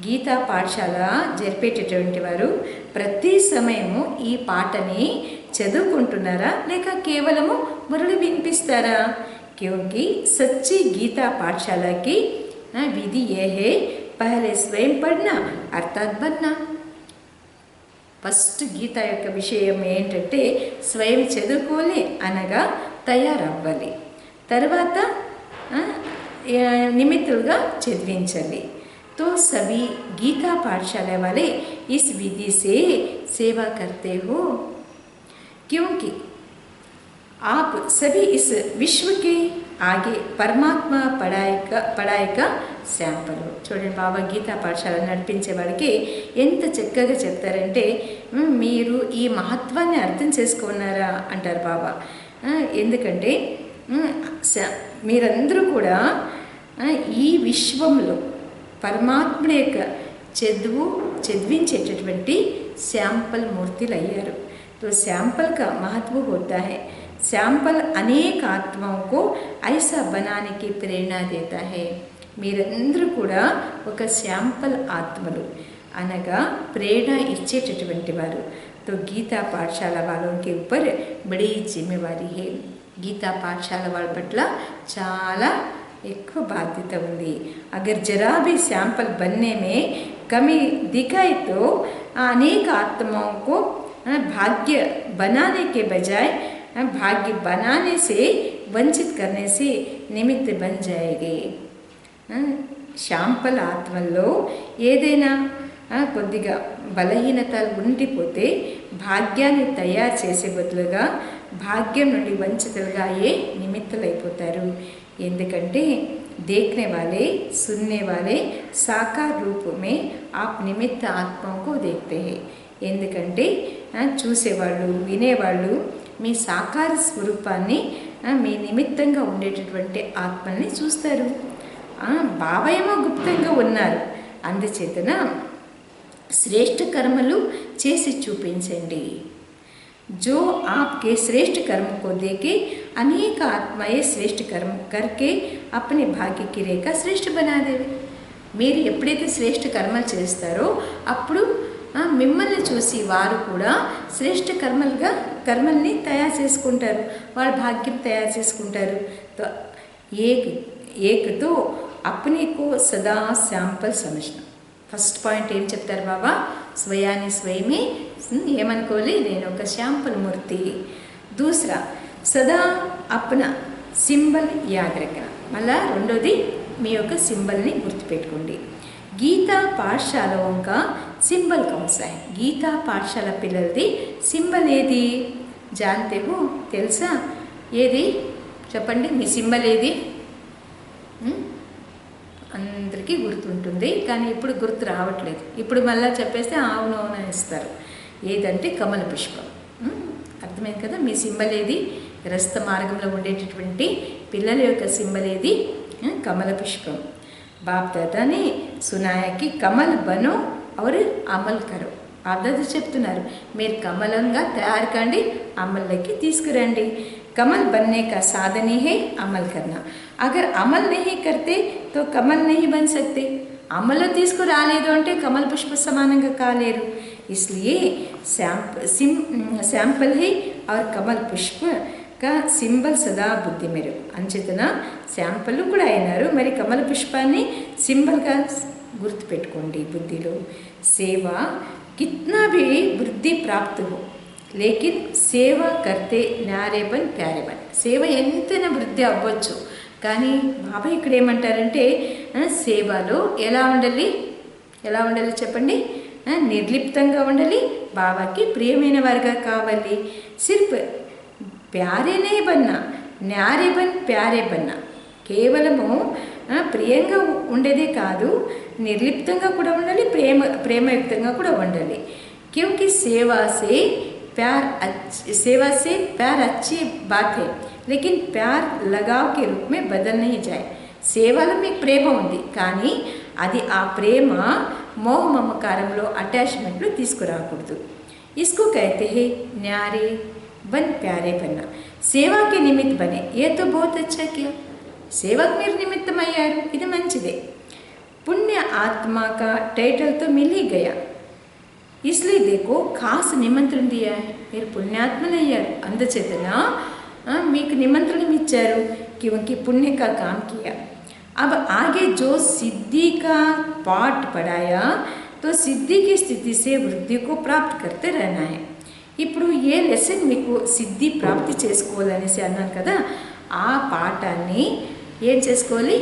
గీతా పాఠశాల జరిపేటటువంటి వారు ప్రతి సమయము ఈ పాటని చదువుకుంటున్నారా లేక కేవలము మురళి వినిపిస్తారా? क्योंकि सच्ची गीता पाठशाला की विधि यह है पहले स्वयं पढ़ना अर्थात बनना. ఫస్ట్ గీత యొక్క విషయం ఏంటంటే స్వయం చదువుకోవాలి అనగా తయారవ్వాలి. తర్వాత నిమిత్తులుగా చదివించాలి. तो सभी गीता पाठशाला वाले इस विधि से सेवा करते हो क्योंकि आप सभी इस विश्व के आगे परमात्मा पढ़ाई का శాంపుల్. చూడండి బాబా గీతా పాఠశాల నడిపించే వాడికి ఎంత చక్కగా చెప్తారంటే మీరు ఈ మహత్వాన్ని అర్థం చేసుకున్నారా అంటారు బాబా. ఎందుకంటే మీరందరూ కూడా ఈ విశ్వంలో పరమాత్ముడి యొక్క చదివించేటటువంటి శాంపల్ మూర్తులు అయ్యారు. तो सैंपल का महत्व होता है. सैंपल अनेक आत्माओं को ऐसा बनाने की प्रेरणा देता है. మీరందరూ కూడా ఒక శాంపల్ ఆత్మలు అనగా ప్రేరణ ఇచ్చేటటువంటి వారు. तो गीता पाठशाला वालों के ऊपर बड़ी जिम्मेवारी है. गीता पाठशाला వాళ్ళ పట్ల చాలా ఎక్కువ బాధ్యత ఉంది. अगर जरा भी सैंपल बनने में कमी दिखाई तो अनेक आत्माओं को भाग्य बनाने के बजाय भाग्य बनाने से वंचित करने से निमित्त बन जाएगी. శాంపల్ ఆత్మల్లో ఏదైనా కొద్దిగా బలహీనతలు ఉండిపోతే భాగ్యాన్ని తయారు చేసే బదులుగా భాగ్యం నుండి వంచితులుగా అయ్యే నిమిత్తులైపోతారు. ఎందుకంటే देखने वाले सुनने वाले साकार रूप में आप निमित्त आत्माओं को देखते हैं. ఎందుకంటే చూసేవాళ్ళు వినేవాళ్ళు మీ సాకార స్వరూపాన్ని మీ నిమిత్తంగా ఉండేటటువంటి ఆత్మల్ని చూస్తారు. బాబా ఏమో గుప్తంగా ఉన్నారు. అందుచేతన శ్రేష్ఠ కర్మలు చేసి చూపించండి. जो आपके श्रेष्ठ कर्म को देके अनेक आत्माएं श्रेष्ठ कर्म करके अपने भाग्य की रेखा श्रेष्ठ बना देवे. మీరు ఎప్పుడైతే శ్రేష్ఠ కర్మలు చేస్తారో అప్పుడు మిమ్మల్ని చూసి వారు కూడా శ్రేష్ఠ కర్మల్ని తయారు చేసుకుంటారు, వాళ్ళ భాగ్యం తయారు చేసుకుంటారు. तो एक तो अपने को सदा सैंपल समझना. ఫస్ట్ పాయింట్ ఏం చెప్తారు బాబా? స్వయాన్ని స్వయమే ఏమనుకోవాలి, నేను ఒక శాంపుల్ మూర్తి. దూసరా సదా అప్నా సింబల్ యాద్ రఖనా. మళ్ళా రెండోది మీ యొక్క సింబల్ని గుర్తుపెట్టుకోండి. గీతా పాఠశాలలోं का సింబల్ कौन सा है గీతా పాఠశాల పిల్లలది సింబల్ ఏది जानते हो తెలుసా ఏది చెప్పండి మీ సింబల్ ఏది అందరికీ గుర్తుంటుంది కానీ ఇప్పుడు గుర్తు రావట్లేదు ఇప్పుడు మళ్ళీ చెప్పేస్తే అవును అవును ఇస్తారు ఏదంటే కమల పుష్పం అర్థమైంది కదా మీ సింబల్ ఏది రస్త మార్గంలో ఉండేటటువంటి పిల్లల యొక్క సింబల్ ఏది కమల పుష్పం बाप दादा ने सुनाया कि कमल बनो और अमल करो बाप दादा చెప్తున్నారు మీరు కమలంగా తయారు కండి అమల్లోకి తీసుకురండి कमल बनने का साधन ही है अमल करना अगर अमल नहीं करते तो कमल नहीं बन सकते अमल తీసుకు రాలేదు అంటే కమల పుష్ప సమానంగా కాలేరు इसलिए सैंपल है और कमल पुष्प का సింబల్ సదా బుద్ధి మీరు అంచేతన శాంపుల్ కూడా అయినారు మరి కమల పుష్పాన్ని సింబల్గా గుర్తుపెట్టుకోండి బుద్ధిలో సేవ కిత్నా भी వృద్ధి ప్రాప్త हो लेकिन సేవ करते न्यारेबन प्यारेबन సేవ ఎంతైనా వృద్ధి అవ్వచ్చు కానీ బాబా ఇక్కడ ఏమంటారంటే సేవలో ఎలా ఉండాలి చెప్పండి నిర్లిప్తంగా ఉండాలి బాబాకి ప్రియమైన వారిగా కావాలి సిర్ఫ్ ప్యారే नहीं बनना न्यारे बन प्यारे बनना కేవలము ప్రియంగా ఉండేదే కాదు నిర్లిప్తంగా కూడా ఉండాలి ప్రేమయుక్తంగా కూడా ఉండాలి क्योंकि सेवा से प्यार अच्छी बात है लेकिन प्यार लगाव के रूप में बदल नहीं जाए సేవలో మీకు ప్రేమ ఉంది కానీ అది ఆ ప్రేమ మోహ మమకారంలో అటాచ్మెంట్లో తీసుకురాకూడదు इसको कहते हैं न्यारे बन प्यारे बनना सेवा के निमित्त बने ये तो बहुत अच्छा किया సేవకు మీరు నిమిత్తమయ్యారు ఇది మంచిదే पुण्य आत्मा का टाइटल तो मिल ही गया इसलिए देखो खास निमंत्रण दिया है మీరు పుణ్యాత్మలు అయ్యారు అందుచేతన మీకు నిమంత్రణం ఇచ్చారు क्योंकि पुण्य का काम किया अब आगे जो सिद्धि का पाठ पढ़ाया तो सिद्धि की स्थिति से वृद्धि को प्राप्त करते रहना है ఇప్పుడు ఏ లెసన్ మీకు సిద్ధి ప్రాప్తి చేసుకోవాలనేసి అన్నాను కదా ఆ పాఠాన్ని ఏం చేసుకోవాలి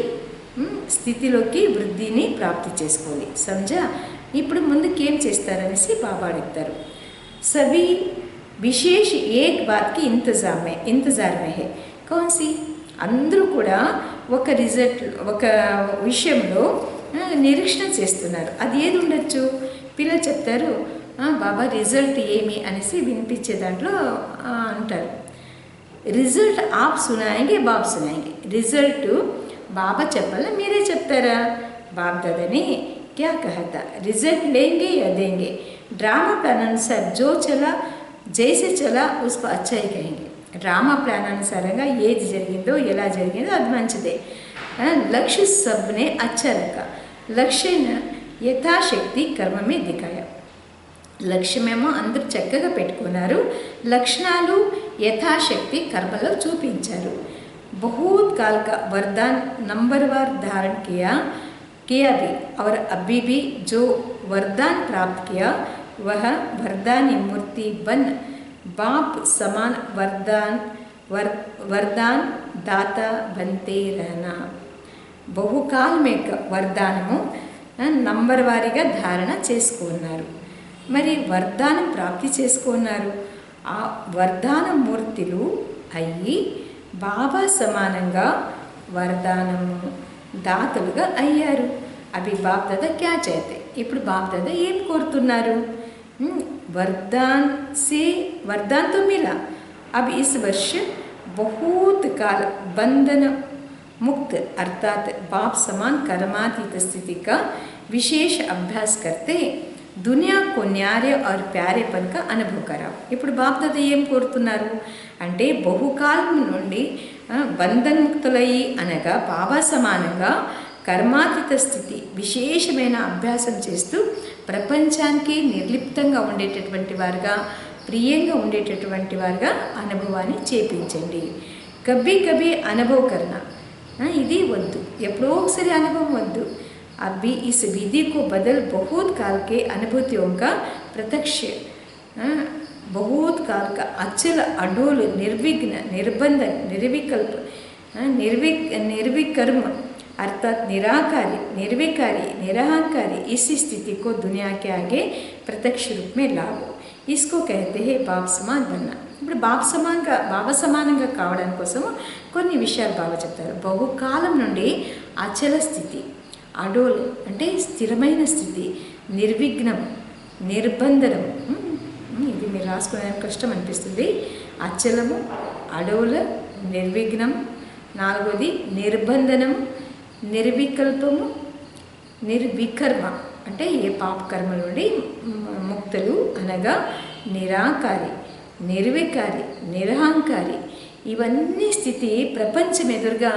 స్థితిలోకి వృద్ధిని ప్రాప్తి చేసుకోవాలి समझा ఇప్పుడు ముందుకు ఏం చేస్తారనేసి బాబా అడుగుతారు सभी विशेष एक बात की इंतजार में है कौन सी అందరూ కూడా ఒక రిజల్ట్ ఒక విషయంలో నిరీక్షణ చేస్తున్నారు అది ఏది ఉండొచ్చు పిల్లలు చెప్తారు బాబా రిజల్ట్ ఏమి అనేసి వినిపించే దాంట్లో అంటారు రిజల్ట్ आप सुनाएंगे बाप सुनाएंगे रिजल्ट बाबा చెప్పాలా మీరే చెప్తారా बाप दादा ने क्या कहा था रिजल्ट लेंगे या देंगे ड्रामा प्लान अनुसार जो चला जैसे चला उसको अच्छा ही कहेंगे ड्रामा प्लान अनुसाరంగా ఏది జరిగిందో ఎలా జరిగిందో అది మంచిదే लक्ष्य सबने अच्छा रखा लक्ष्य यथाशक्ति कर्म में दिखाया లక్ష్యమేమో అందరూ చక్కగా పెట్టుకున్నారు లక్షణాలు యథాశక్తి కర్మలో చూపించారు बहुत काल का वरदान नंबरवार धारण किया भी और अभी भी जो वरदान प्राप्त किया वह वरदानी मूर्ति बन बाप समान वरदान दाता बनते रहना बहुकाल में वरदानము నంబర్ వారీగా ధారణ చేసుకున్నారు మరి వరదానం ప్రాప్తి చేసుకున్నారు ఆ వరదాన మూర్తులు అయ్యి బాబా సమానంగా వరదానము దాతలుగా అయ్యారు అవి బాప్ దాదా క్యా చేతే ఇప్పుడు బాప్ దాదా ఏం కోరుతున్నారు वरदान तो मिला अब इस वर्ष बहुत काल बंधन मुक्त अर्थात बाप समान कर्मातीत स्थिति का विशेष अभ्यास करते दुनिया को न्यारे और प्यारेपन का अनुभव कराओ ఇప్పుడు బాప్ దాదా ఏం కోరుతున్నారు అంటే బహుకాలం నుండి బంధన్ముక్తులయ్యి అనగా బాబా సమానంగా కర్మాతీత స్థితి విశేషమైన అభ్యాసం చేస్తూ ప్రపంచానికి నిర్లిప్తంగా ఉండేటటువంటి వారుగా ప్రియంగా ఉండేటటువంటి వారుగా అనుభవాన్ని చేపించండి కభీ కభీ అనుభవ కర్ణ ఇది వద్దు ఎప్పుడో ఒకసారి అనుభవం వద్దు अभी इस विधि को बदल बहुत काल के अनुभूतियों का प्रत्यक्ष बहुत काल का अचल अडोल निर्विघ्न निर्बंध निर्विकल्प निर्विकर्म अर्थात निराकारी, निर्विकारी, निरहंकारी इसी स्थिति को दुनिया के आगे प्रत्यक्ष रूप में लाओ. इसको कहते हैं बाप समान बनना. ఇప్పుడు బాబ సమానంగా కావడం కోసం కొన్ని విషయాలు బాబా చెప్తారు. బహుకాలం నుండి అచల స్థితి, అడోల్ అంటే స్థిరమైన స్థితి, నిర్విఘ్నం, నిర్బంధనం. ఇది మీరు రాసుకోవడానికి కష్టం అనిపిస్తుంది. అచలము, అడోల, నిర్విఘ్నం, నాలుగోది నిర్బంధనము, నిర్వికల్పము, నిర్వికర్మ అంటే ఏ పాపకర్మ నుండి ముక్తులు అనగా నిరాకారి, నిర్వికారి, నిరహంకారి. ఇవన్నీ స్థితి ప్రపంచం ఎదురుగా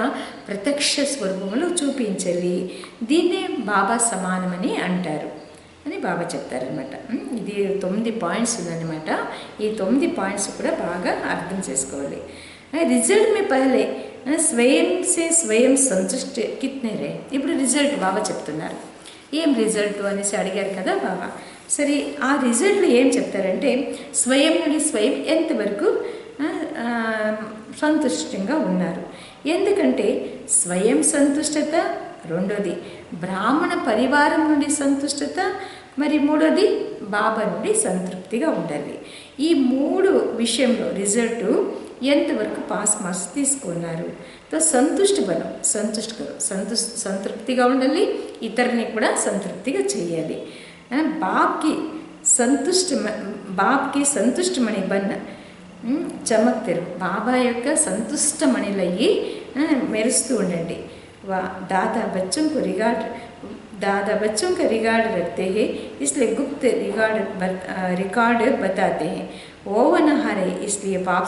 ప్రత్యక్ష స్వరూపంలో చూపించాలి. దీన్నే బాబా సమానమని అంటారు అని బాబా చెప్తారనమాట. ఇది 9 పాయింట్స్ ఉందన్నమాట. ఈ 9 పాయింట్స్ కూడా బాగా అర్థం చేసుకోవాలి. రిజల్ట్ మీ పహలే స్వయం సే స్వయం సంతుష్ట కిత్నే రే. ఇప్పుడు రిజల్ట్ బాబా చెప్తున్నారు. ఏం రిజల్ట్ అనేసి అడిగారు కదా బాబా. సరే, ఆ రిజల్ట్లు ఏం చెప్తారంటే స్వయం నుండి స్వయం ఎంతవరకు సంతుష్టంగా ఉన్నారు. ఎందుకంటే స్వయం సంతుష్టత, రెండోది బ్రాహ్మణ పరివారం నుండి సంతుష్టత, మరి మూడోది బాబా నుండి సంతృప్తిగా ఉండాలి. ఈ 3 విషయంలో రిజల్ట్ ఎంతవరకు పాస్ మార్క్స్ తీసుకున్నారు. తో సంతుష్టి బలం, సంతృప్తిగా ఉండాలి, ఇతరుని కూడా సంతృప్తిగా చేయాలి. బాబ్కి సంతుష్టమణి బన్న చమక్తరు. బాబా యొక్క సంతుష్టమణిలయ్యి మెరుస్తూ ఉండండి. दादा बच्चों का रिकॉर्ड रखते हैं, इसलिए गुप्त रिकॉर्ड बताते हैं. वो न हारे इसलिए बाप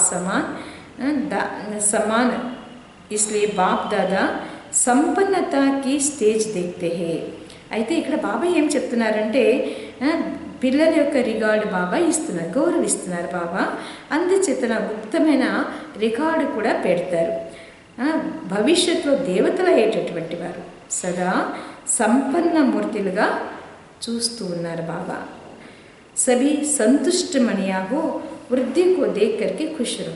समान इसलिए बाप दादा సంపన్నత की స్టేజ్ देखते हैं. అయితే ఇక్కడ బాబా ఏం చెప్తున్నారంటే పిల్లల యొక్క రికార్డు బాబా ఇస్తున్నారు, గౌరవిస్తున్నారు బాబా. అందుచేతన గుప్తమైన రికార్డు కూడా పెడతారు. భవిష్యత్తులో దేవతలు అయ్యేటటువంటి వారు సదా సంపన్న మూర్తులుగా చూస్తూ ఉన్నారు బాబా. సభీ సంతుష్టమణియాగో వృద్ధికో దేక్కరికి ఖుషరు.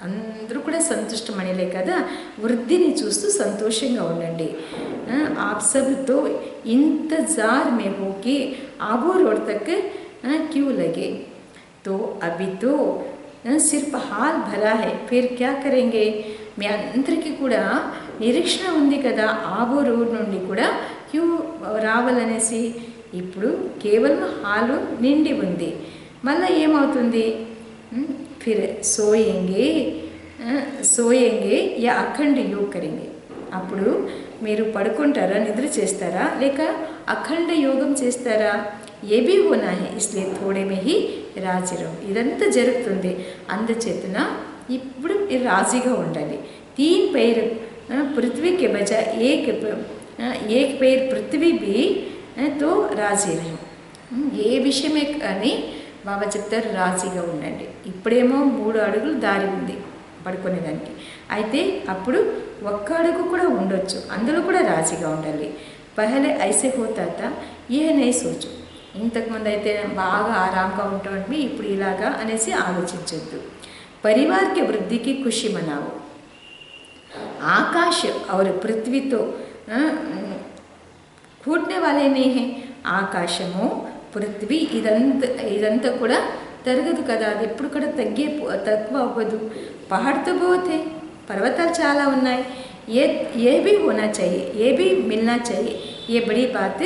అందరూ కూడా సంతుష్టమణిలే కదా, వృద్ధిని చూస్తూ సంతోషంగా ఉండండి. आप सब तो इंतजार में हो कि आबो रोड तक क्यों लगे, तो अभी तो सिर्फ हाल भरा है, फिर क्या करेंगे. మీ అందరికీ కూడా నిరీక్షణ ఉంది కదా, ఆబో రోడ్ నుండి కూడా క్యూ రావాలనేసి. ఇప్పుడు కేవలం హాలు నిండి ఉంది, మళ్ళీ ఏమవుతుంది. ఫిర్ సోయేంగే యా అఖండ యోగ్ కరేంగే. అప్పుడు మీరు పడుకుంటారా, నిద్ర చేస్తారా, లేక అఖండ యోగం చేస్తారా. ఏ భీ హోనా హై, ఇస్లియే థోడే మే హీ రాజీ రహో. ఇదంతా జరుగుతుంది, అందుచేతన ఇప్పుడు మీరు రాజీగా ఉండాలి. 3 पैर पृथ्वी के बजाय एक पैर पृथ्वी भी तो రాజీ రహో. ఏ విషయమే కానీ బాబా చెప్తారు రాజీగా ఉండండి. ఇప్పుడేమో 3 అడుగులు దారి ఉంది పడుకునేదానికి, అయితే అప్పుడు 1 అడుగు కూడా ఉండొచ్చు, అందులో కూడా రాజీగా ఉండాలి. పహలే ఐసే హోతా తా ఏ నై సోచు. ఇంతకుముందు అయితే బాగా ఆరాంగా ఉంటామండి, ఇప్పుడు ఇలాగా అనేసి ఆలోచించొద్దు. परिवार के वृद्धि की खुशी मनाओ. आकाश और पृथ्वी तो कूटने वाले नहीं हैं. ఆకాశము, పృథ్వీ ఇదంతా కూడా తరగదు కదా, అది ఎప్పుడు కూడా తక్కువ అవ్వదు. పహాడ్తో పోతే పర్వతాలు చాలా ఉన్నాయి. ఏ भी होना चाहिए, ये भी मिलना चाहिए, ये बड़ी बात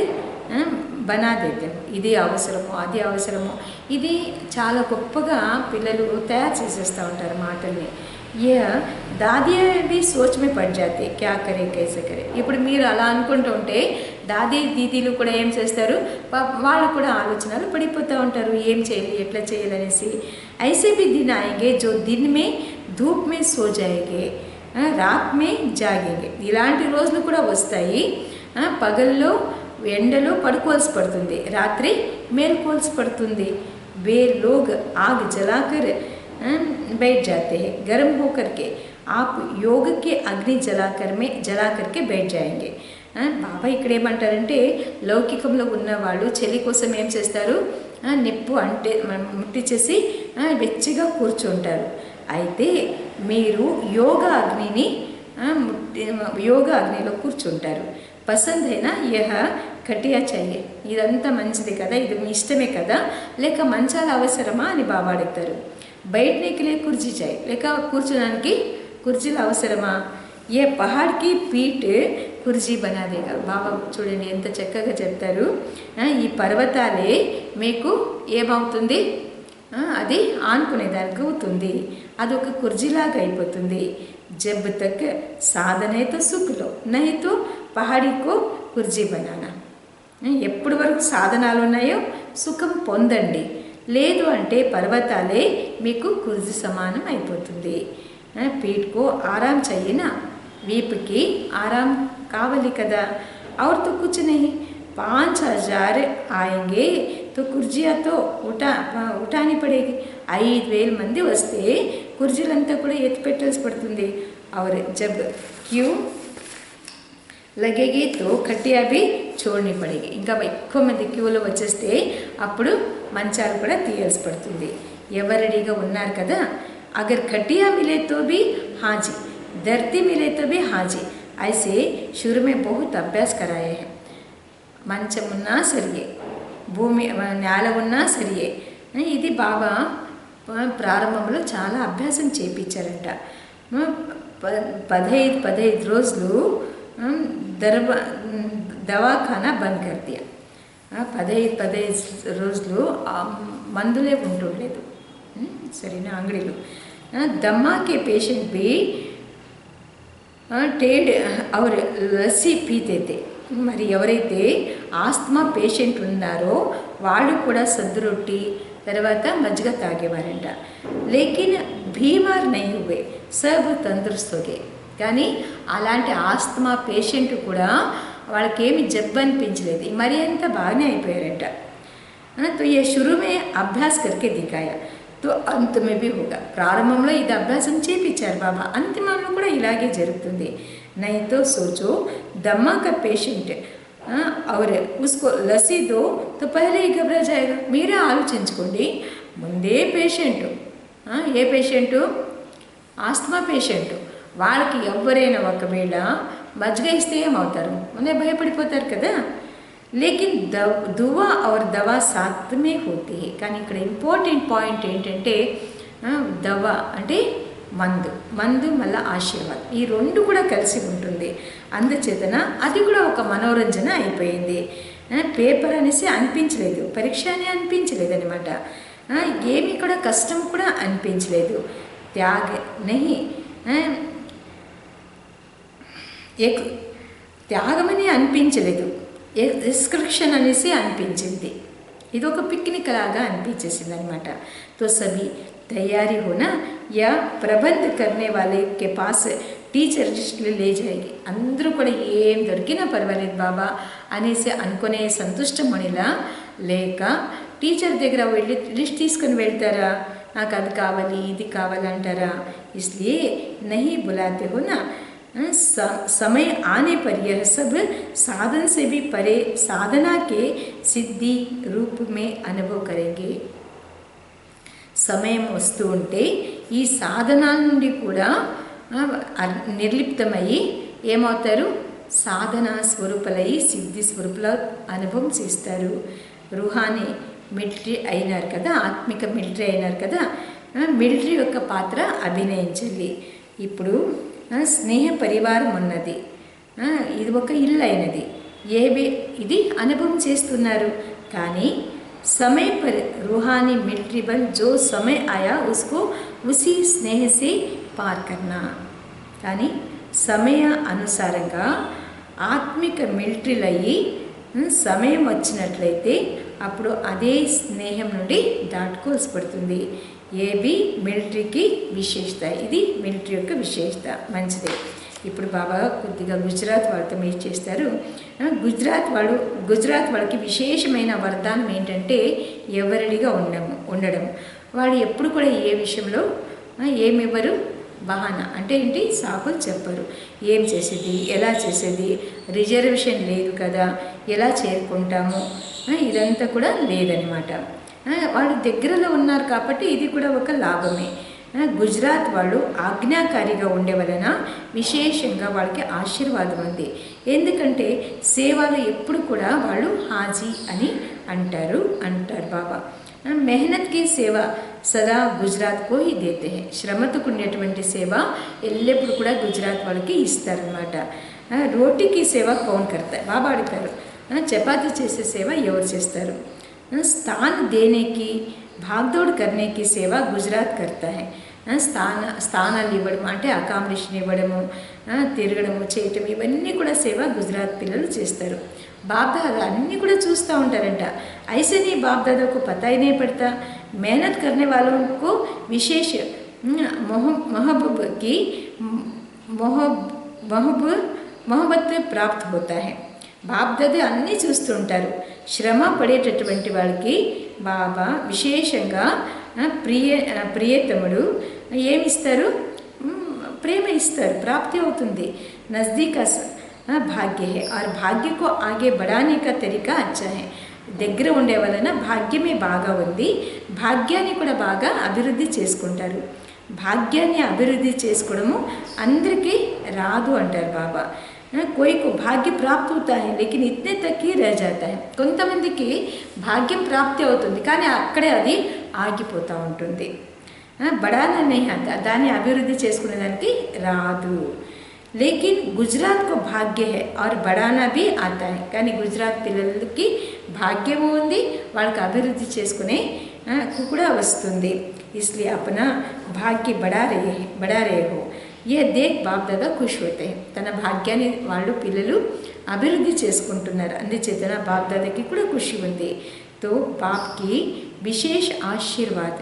బనా దేతే. ఇది అవసరము, అది అవసరము, ఇది చాలా గొప్పగా పిల్లలు తయారు చేసేస్తూ ఉంటారు మాటల్ని. ఏ దాదీ भी सोच में पड़ जाते क्या करे कैसे करे. ఇప్పుడు మీరు అలా అనుకుంటూ ఉంటే దాదీ దీదీలు కూడా ఏం చేస్తారు, వాళ్ళు కూడా ఆలోచనలు పడిపోతూ ఉంటారు, ఏం చేయాలి, ఎట్లా చేయాలనేసి. ऐसे भी दिन आएंगे जो दिन में धूप में सो जाएंगे, रात में जागेंगे. ఇలాంటి రోజులు కూడా వస్తాయి. పగల్లో ఎండలో పడుకోవాల్సి పడుతుంది, రాత్రి మేల్కోవాల్సి పడుతుంది. वे लोग आग जलाकर बैठ जाते हैं, गर्म होकर के आप योग के अग्नि जला करके बैठ जाएंगे. బాబా ఇక్కడ ఏమంటారంటే లౌకికంలో ఉన్నవాళ్ళు చలి కోసం ఏం చేస్తారు, నిప్పు అంటే ముట్టించేసి వెచ్చిగా కూర్చుంటారు. అయితే మీరు యోగా అగ్నిని యోగ అగ్నిలో కూర్చుంటారు. పసందైనా యహ కటియా చెయ్యి, ఇదంతా మంచిది కదా, ఇది మీ ఇష్టమే కదా, లేక మంచాలు అవసరమా అని బాబా అడుగుతారు. బయటకి లే కుర్చీ చాయి, లేక కూర్చోడానికి కుర్చీలు అవసరమా, ఏ పహాడ్కి పీట్ కుర్చీ బనాదేగా. బాబా చూడండి ఎంత చక్కగా చెప్తారు. ఈ పర్వతాలే మీకు ఏమవుతుంది, అది ఆనుకునేదానికి అవుతుంది, అదొక కుర్జీలాగా అయిపోతుంది. జబ్ తక్ సాధనేతో సుఖలో నహితో పహాడీకో కుర్జీ బనానా. ఎప్పటి వరకు సాధనాలు ఉన్నాయో సుఖం పొందండి, లేదు అంటే పర్వతాలే మీకు కుర్జీ సమానం అయిపోతుంది. పీట్కో ఆరాం చెయ్యినా, వీపుకి ఆరాం కావాలి కదా. और तो कुछ नहीं, 5,000 आएंगे तो కుర్జీయా తో ఉఠాని పడేగి. 5,000 మంది వస్తే కుర్జీలంతా కూడా ఎత్తి పెట్టాల్సి పడుతుంది. और जब क्यों लगेगी तो खटिया भी छोड़नी पड़ेगी. ఇంకా ఎక్కువ మంది క్యూలో వచ్చేస్తే అప్పుడు మంచాలు కూడా తీయాల్సి పడుతుంది. ఎవరు రెడీగా ఉన్నారు కదా. अगर खटिया मिले तो भी हाजी, धरती मिले तो भी हाजी. ऐसे शुरू में बहुत अभ्यास कराए हैं. మంచం ఉన్నా సరియే, భూమి నేల ఉన్నా సరియే. ఇది బాబా ప్రారంభంలో చాలా అభ్యాసం చేయించారంట. 15 రోజులు దవాఖానా బంద్ కర్ దియా. 15 రోజులు మందులే ఉంటుండలేదు, సరేనా, అంగడిలో. దమ్మాకే పేషెంట్ బి టేడ్ और లస్సీ పీతే. మరి ఎవరైతే ఆస్తమా పేషెంట్ ఉన్నారో వాళ్ళు కూడా సద్దు రొట్టి తర్వాత మజ్జిగ తాగేవారంట. లేకిన్ బీమార్ నహీ హువే, సబ్ తందరుస్త్ హో గయే. కానీ అలాంటి ఆస్తమా పేషెంట్ కూడా వాళ్ళకేమి జబ్బు అనిపించలేదు, మరి అంత బాగానే అయిపోయారంట. तो ये शुरू में अभ्यास करके दिखाया तो अंत में भी होगा. ప్రారంభంలో ఇది అభ్యాసం చేయించారు బాబా, అంతిమంలో కూడా ఇలాగే జరుగుతుంది. नहीं तो सोचो दमा का पेशेंट और उसको लस्सी दो तो पहले ही घबरा जाएगा. మీరే ఆలోచించుకోండి, ముందే పేషెంట్, ఏ పేషెంటు, ఆస్తమా పేషెంట్, వాళ్ళకి ఎవరైనా ఒకవేళ మజ్జిగ ఇస్తే ఏమవుతారు, ముందే భయపడిపోతారు కదా. లేకిన్ దువా और దవా సాత్ మే హోతీ హై. కానీ ఇక్కడ ఇంపార్టెంట్ పాయింట్ ఏంటంటే దవా అంటే మందు, మందు మళ్ళీ ఆశీర్వాద్, ఈ రెండు కూడా కలిసి ఉంటుంది. అందుచేతన అది కూడా ఒక మనోరంజన అయిపోయింది. పేపర్ అనేసి అనిపించలేదు, పరీక్ష అని అనిపించలేదు అనమాట. ఏమీ కూడా కష్టం కూడా అనిపించలేదు. త్యాగ నహి, త్యాగమని అనిపించలేదు, ఎక్స్క్రిప్షన్ అనేసి అనిపించింది. ఇది ఒక పిక్నిక్ లాగా అనిపించేసింది అనమాట. తో సభీ తయారీ హోనా యా ప్రబంధ కర్నే వాలే కే పాస్ టీచర్ లిస్టులు లే జాయేగి. అందరూ కూడా ఏం దొరికినా పర్వాలేదు బాబా అనేసి అనుకునే సంతుష్టమణిలా, లేక టీచర్ దగ్గర వెళ్ళి లిస్ట్ తీసుకొని వెళ్తారా, నాకు అది కావాలి ఇది కావాలంటారా. ఇస్లియే నహీ బులాతే హోనా, समय आने पर यह सब साधन से भी परे साधना के सिद्धि रूप में अनुभव करेंगे. సమయం వస్తూ ఉంటే ఈ సాధనాల నుండి కూడా నిర్లిప్తమయ్యి ఏమవుతారు, సాధన స్వరూపులై సిద్ధి స్వరూపుల అనుభవం చేస్తారు. రూహానీ మిలిటరీ అయినారు కదా, ఆత్మిక మిలిటరీ అయినారు కదా, మిలిటరీ యొక్క పాత్ర అభినయించాలి. ఇప్పుడు స్నేహ పరివారం ఉన్నది, ఇది ఒక ఇల్లు అయినది, ఇది అనుభవం చేస్తున్నారు. కానీ समय पर रूहानी मिलिट्री बन जो समय आया उसको उसी स्नेह से पार करना. కానీ సమయ అనుసారంగా ఆత్మిక మిలిటరీలు అయ్యి సమయం వచ్చినట్లయితే అప్పుడు అదే స్నేహం నుండి దాటుకోవాల్సి పడుతుంది. ఏబి మిలిటరీకి విశేషత, ఇది మిలిటరీ యొక్క విశేషత, మంచిదే. ఇప్పుడు బాబా కొద్దిగా గుజరాత్ వాళ్ళతో మీట్ చేస్తారు. గుజరాత్ వాళ్ళకి విశేషమైన వరదానం ఏంటంటే ఎవరిడిగా ఉండడం. వాళ్ళు ఎప్పుడు కూడా ఏ విషయంలో ఏమివ్వరు, బహానా అంటే ఏంటి, సాకులు చెప్పరు. ఏం చేసేది, ఎలా చేసేది, రిజర్వేషన్ లేదు కదా, ఎలా చేరుకుంటాము, ఇదంతా కూడా లేదనమాట. వాళ్ళు దగ్గరలో ఉన్నారు కాబట్టి ఇది కూడా ఒక లాభమే. గుజరాత్ వాళ్ళు ఆజ్ఞాకారిగా ఉండే వలన విశేషంగా వాళ్ళకి ఆశీర్వాదం ఉంది. ఎందుకంటే సేవలు ఎప్పుడు కూడా వాళ్ళు హాజీ అని అంటారు బాబా. మెహనత్కి సేవ సదా గుజరాత్కో హీ దేతే హై. శ్రమతో కూడినటువంటి సేవ ఎల్లప్పుడూ కూడా గుజరాత్ వాళ్ళకి ఇస్తారనమాట. రోటీకి సేవ కౌన్ కర్తా బాబా అడుగుతారు, చపాతీ చేసే సేవ ఎవరు చేస్తారు? స్థాన్ దేనేకి భాగ్దౌడ్ కర్నేకి సేవ గుజరాత్ కర్తా హై. స్థానాలు ఇవ్వడం అంటే అకామిడేషన్ ఇవ్వడము, తిరగడము చేయటం, ఇవన్నీ కూడా సేవ గుజరాత్ పిల్లలు చేస్తారు. బాప్దాదా అన్నీ కూడా చూస్తూ ఉంటారంట. ऐसे नहीं बाप दादा को पता ही नहीं पड़ता. मेहनत करने वालों को विशेष महबूब की मोहब्बत प्राप्त होता है. బాప్ దాదా అన్నీ చూస్తుంటారు. శ్రమ పడేటటువంటి వాళ్ళకి బాబా విశేషంగా ప్రియతముడు ఏమిస్తారు? ప్రేమ ఇస్తారు, ప్రాప్తి అవుతుంది. నజ్దీకా భాగ్య హై और भाग्य को आगे बढ़ाने का तरीका अच्छा है. దగ్గర ఉండే వలన భాగ్యమే బాగా ఉంది. భాగ్యాన్ని కూడా బాగా అభివృద్ధి చేసుకుంటారు. భాగ్యాన్ని అభివృద్ధి చేసుకోవడము అందరికీ రాదు అంటారు బాబా. कोई को भाग्य प्राप्त होता है लेकिन इतने तक ही रह जाता है. కొంతమందికి భాగ్యం ప్రాప్తి అవుతుంది కానీ అక్కడే అది ఆగిపోతూ ఉంటుంది. బడానా నహీ ఆతా, దాన్ని అభివృద్ధి చేసుకునేదానికి రాదు. लेकिन गुजरात को भाग्य है और बढ़ाना भी आता है. కానీ గుజరాత్ పిల్లలకి భాగ్యము ఉంది, వాళ్ళకి అభివృద్ధి చేసుకునే కూడా వస్తుంది. इसलिए अपना भाग्य बढ़ा रहे हो. ये देख बाप दादा खुश होते हैं. తన భాగ్యాన్ని వాళ్ళు పిల్లలు అభివృద్ధి చేసుకుంటున్నారు, అందుచేతన బాప్ దాదాకి కూడా ఖుషి ఉంది. तो बाप की विशेष आशीर्वाद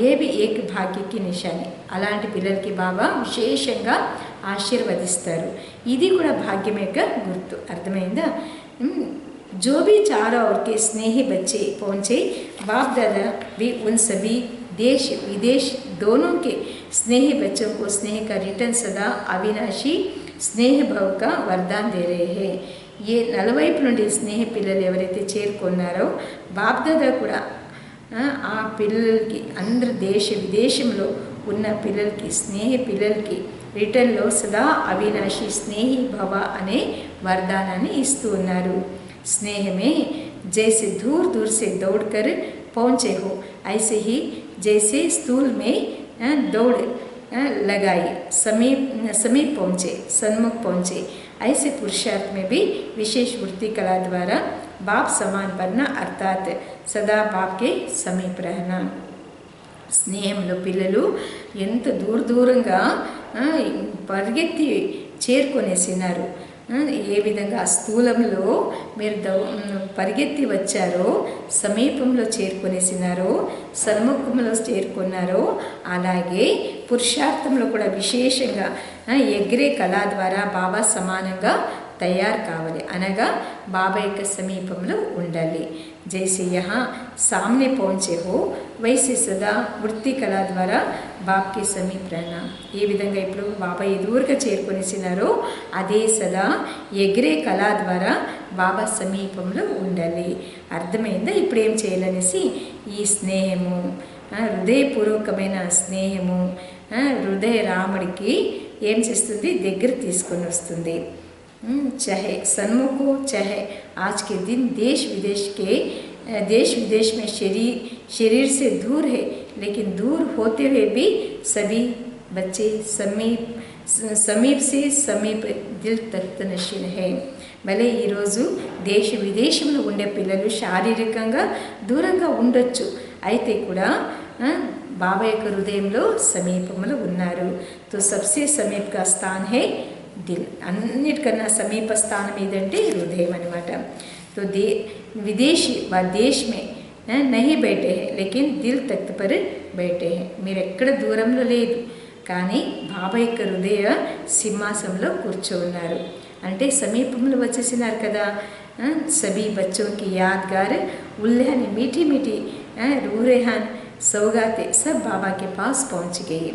ये भी एक भाग्य की निशानी. అలాంటి పిల్లలకి బాబా విశేషంగా ఆశీర్వదిస్తారు. ఇది కూడా భాగ్యం యొక్క గుర్తు. అర్థమైందా? जो भी चारों ओर के स्नेही बच्चे पहुँचे, बाप दादा भी उन सभी देश विदेश दोनों के स्नेही बच्चों को स्नेह का रिटर्न सदा अविनाशी स्नेह भाव का वरदान दे रहे हैं. ये నలువైపు నుండి స్నేహ పిల్లలు ఎవరైతే చేరుకున్నారో బాప్ దాదా కూడా ఆ పిల్లలకి అందరు దేశ విదేశంలో ఉన్న పిల్లలకి స్నేహ పిల్లలకి రిటర్న్లో సదా అవినాశి స్నేహి భవ అనే వరదానాన్ని ఇస్తూ ఉన్నారు. స్నేహమే जैसे दूर दूर से दौड़ कर पहुँचे हो, ऐसे ही जैसे स्थूल में दौड़ लगाई समीप पहुँचे, सन्मुख पहुँचे, ऐसे पुरुषार्थ में भी विशेष वृत्ति कला द्वारा बाप समान बनना अर्थात सदा बाप के समीप रहना. స్నేహంలో పిల్లలు ఎంత దూరంగా పరిగెత్తి చేరుకొనేసినారు. ఏ విధంగా స్థూలంలో మీరు పరిగెత్తి వచ్చారో, సమీపంలో చేరుకొనేసినారో, సన్ముఖంలో చేరుకున్నారో, అలాగే పురుషార్థంలో కూడా విశేషంగా ఎగిరే కళ ద్వారా బాబా సమానంగా తయారు కావాలి, అనగా బాబా యొక్క సమీపంలో ఉండాలి. जैसे यहाँ सामने पहुँचे हो वैसे सदा वृत्ति कला द्वारा बाप के समीप रहना. ఏ విధంగా ఇప్పుడు బాబా ఎదురుగా చేరుకొనేసినారో అదే సదా ఎగిరే కళ ద్వారా బాబా సమీపంలో ఉండాలి. అర్థమైందా? ఇప్పుడు ఏం చేయాలనేసి ఈ స్నేహము, హృదయపూర్వకమైన స్నేహము హృదయ రాముడికి ఏం చేస్తుంది? దగ్గర తీసుకొని వస్తుంది. चाहे सन्मुख हो, चाहे आज के दिन देश विदेश में शरीर से दूर है, लेकिन दूर होते हुए भी सभी बच्चे समीप से समीप दिल तक नशीन है. భలే ఈరోజు దేశ విదేశంలో ఉండే పిల్లలు శారీరకంగా దూరంగా ఉండొచ్చు, అయితే కూడా బాబా యొక్క హృదయంలో సమీపంలో ఉన్నారు. తో సబ్సే సమీప్ కా స్థాన్ హై దిల్. అన్నిటికన్నా సమీప స్థానం ఏదంటే హృదయం అనమాట. तो विदेशी व देश में नहीं बैठे हैं लेकिन दिल तख्त पर बैठे हैं. మీరు ఎక్కడ దూరంలో లేదు కానీ బాబా యొక్క హృదయ సింహాసనంలో కూర్చోన్నారు. అంటే సమీపంలో వచ్చేసినారు కదా. सभी बच्चों की यादगार उल्लहन मीठी मीठी रूरेहान सौगाते सब बाबा के पास पहुँच गई.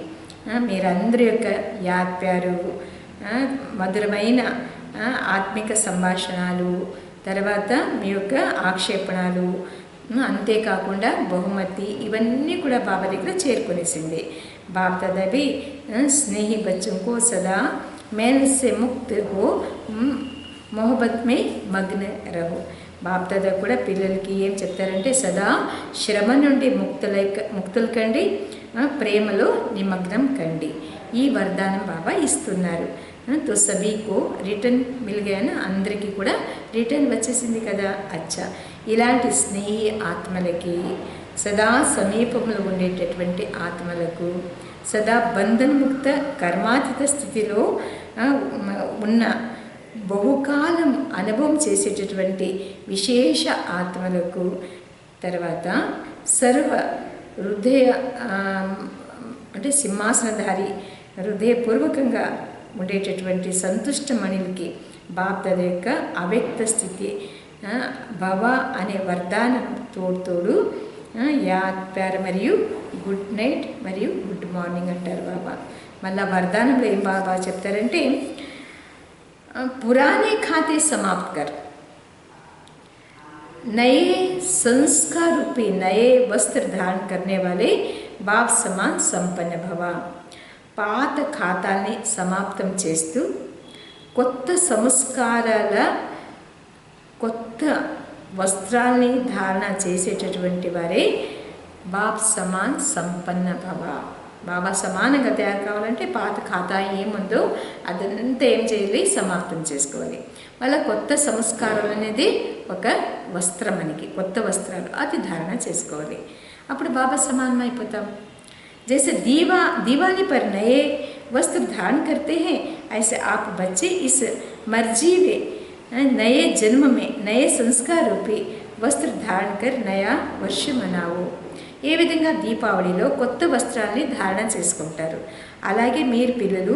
మీరందరి యొక్క యాద్ ప్యారు, మధురమైన ఆత్మిక సంభాషణలు, తర్వాత మీ యొక్క ఆక్షేపణలు, అంతేకాకుండా బహుమతి, ఇవన్నీ కూడా బాబా దగ్గర చేరుకునేసింది. बाप दादा भी स्नेही बच्चों को सदा मैल से मुक्त हो मोहब्बत में मग्न रहो. బాప్ దాదా కూడా పిల్లలకి ఏం చెప్తారంటే సదా శ్రమ నుండి ముక్తులు కండి, ప్రేమలో నిమగ్నం కండి. ఈ వరదానం బాబా ఇస్తున్నారు. తో సభీకో రిటర్న్ మిల్గాయన, అందరికీ కూడా రిటర్న్ వచ్చేసింది కదా. అచ్చా, ఇలాంటి స్నేహి ఆత్మలకి, సదా సమీపంలో ఉండేటటువంటి ఆత్మలకు, సదా బంధన్ముక్త కర్మాతీత స్థితిలో ఉన్న బహుకాలం అనుభవం చేసేటటువంటి విశేష ఆత్మలకు, తర్వాత సర్వ హృదయ అంటే సింహాసనధారి హృదయపూర్వకంగా ఉండేటటువంటి సంతుష్టమణులకి బాప్ దాదా యొక్క అవ్యక్త స్థితి భవ అనే వరదానం తోడు యాద్ ప్యార్ మరియు గుడ్ నైట్ మరియు గుడ్ మార్నింగ్ అంటారు బాబా. మళ్ళీ వరదానంలో ఏం బాబా చెప్తారంటే पुराने खाते समाप्त कर, नए संस्कार रूपी नए वस्त्र धारण करने वाले बाप समान संपन्न भव. పాత ఖాతాల్ని సమాప్తం చేస్తూ కొత్త సంస్కారాల కొత్త వస్త్రాల్ని ధారణ చేసేటటువంటి వారే బాప్ సమాన్ సంపన్న భవ. బాబా సమానంగా తయారు కావాలంటే పాత ఖాతా ఏముందో అదంతా ఏం చేయాలి, సమాప్తం చేసుకోవాలి. మళ్ళీ కొత్త సంస్కారాలు అనేది ఒక వస్త్రం, మనకి కొత్త వస్త్రాలు అది ధారణ చేసుకోవాలి. అప్పుడు బాబా సమానం అయిపోతాం. जैसे दीवानी पर नए वस्त्र धारण करते हैं, ऐसे आप बच्चे इस मर्जी में नए जन्म में नए संस्कार रूपी वस्त्र धारण कर नया वर्ष मनाओ. ఏ విధంగా దీపావళిలో కొత్త వస్త్రాల్ని ధారణ చేసుకుంటారు, అలాగే మీరు పిల్లలు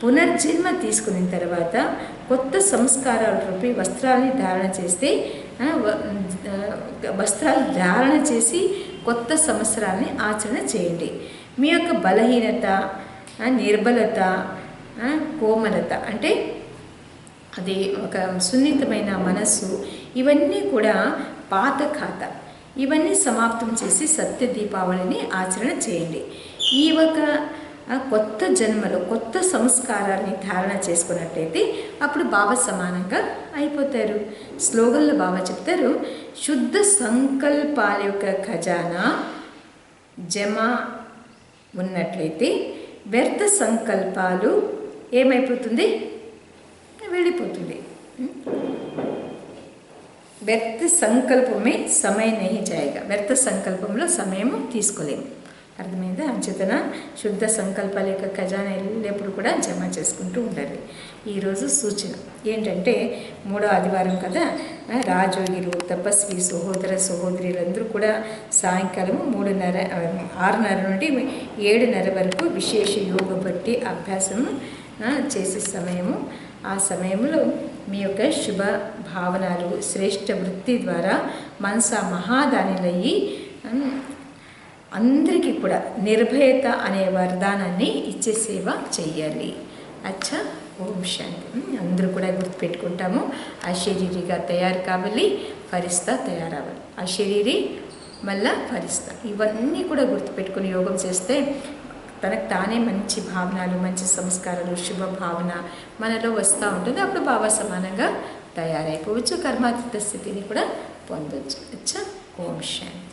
పునర్జన్మ తీసుకున్న తర్వాత కొత్త సంస్కారాల రూపీ వస్త్రాల్ని ధారణ చేస్తే, వస్త్రాలు ధారణ చేసి కొత్త సంవత్సరాల్ని ఆచరణ చేయండి. మీ యొక్క బలహీనత, నిర్బలత, కోమలత అంటే అది ఒక సున్నితమైన మనస్సు, ఇవన్నీ కూడా పాత ఖాతా, ఇవన్నీ సమాప్తం చేసి సత్య దీపావళిని ఆచరణ చేయండి. ఈ ఒక కొత్త జన్మలో కొత్త సంస్కారాన్ని ధారణ చేసుకున్నట్టయితే అప్పుడు బాబా సమానంగా అయిపోతారు. స్లోగన్లో బాబా చెప్తారు, శుద్ధ సంకల్పాల యొక్క ఖజానా జమ ఉన్నట్లయితే వ్యర్థ సంకల్పాలు ఏమైపోతుంది, వెళ్ళిపోతుంది. వ్యర్థ సంకల్పమే సమయం నహీ జాయేగా, వ్యర్థ సంకల్పంలో సమయము తీసుకోలేము. అర్థమైందా? అంచేతన శుద్ధ సంకల్పాల యొక్క ఖజానా ఎల్లప్పుడు కూడా జమ చేసుకుంటూ ఉండాలి. ఈరోజు సూచన ఏంటంటే 3వ ఆదివారం కదా, రాజయోగిలు తపస్వి సహోదర సహోదరులందరూ కూడా సాయంకాలం 6:30 నుండి 7:30 వరకు విశేష యోగ బట్టి అభ్యాసం చేసే సమయము. ఆ సమయంలో మీ యొక్క శుభ భావనలు శ్రేష్ఠ వృత్తి ద్వారా మనసా మహాదానిలయ్యి అందరికీ కూడా నిర్భయత అనే వరదానాన్ని ఇచ్చే సేవ చెయ్యాలి. అచ్చా, ఓం శాంతి. అందరూ కూడా గుర్తుపెట్టుకుంటాము, అశరీరిగా తయారు కావాలి, ఫరిస్తా తయారవ్వాలి. అశరీరి మళ్ళా ఫరిస్తా, ఇవన్నీ కూడా గుర్తుపెట్టుకుని యోగం చేస్తే తనకు తానే మంచి భావనలు, మంచి సంస్కారాలు, శుభ భావన మనలో వస్తూ ఉంటుంది. అప్పుడు బాబా సమానంగా తయారైపోవచ్చు, కర్మాతీత స్థితిని కూడా పొందవచ్చు. అచ్చా, ఓం శాంతి.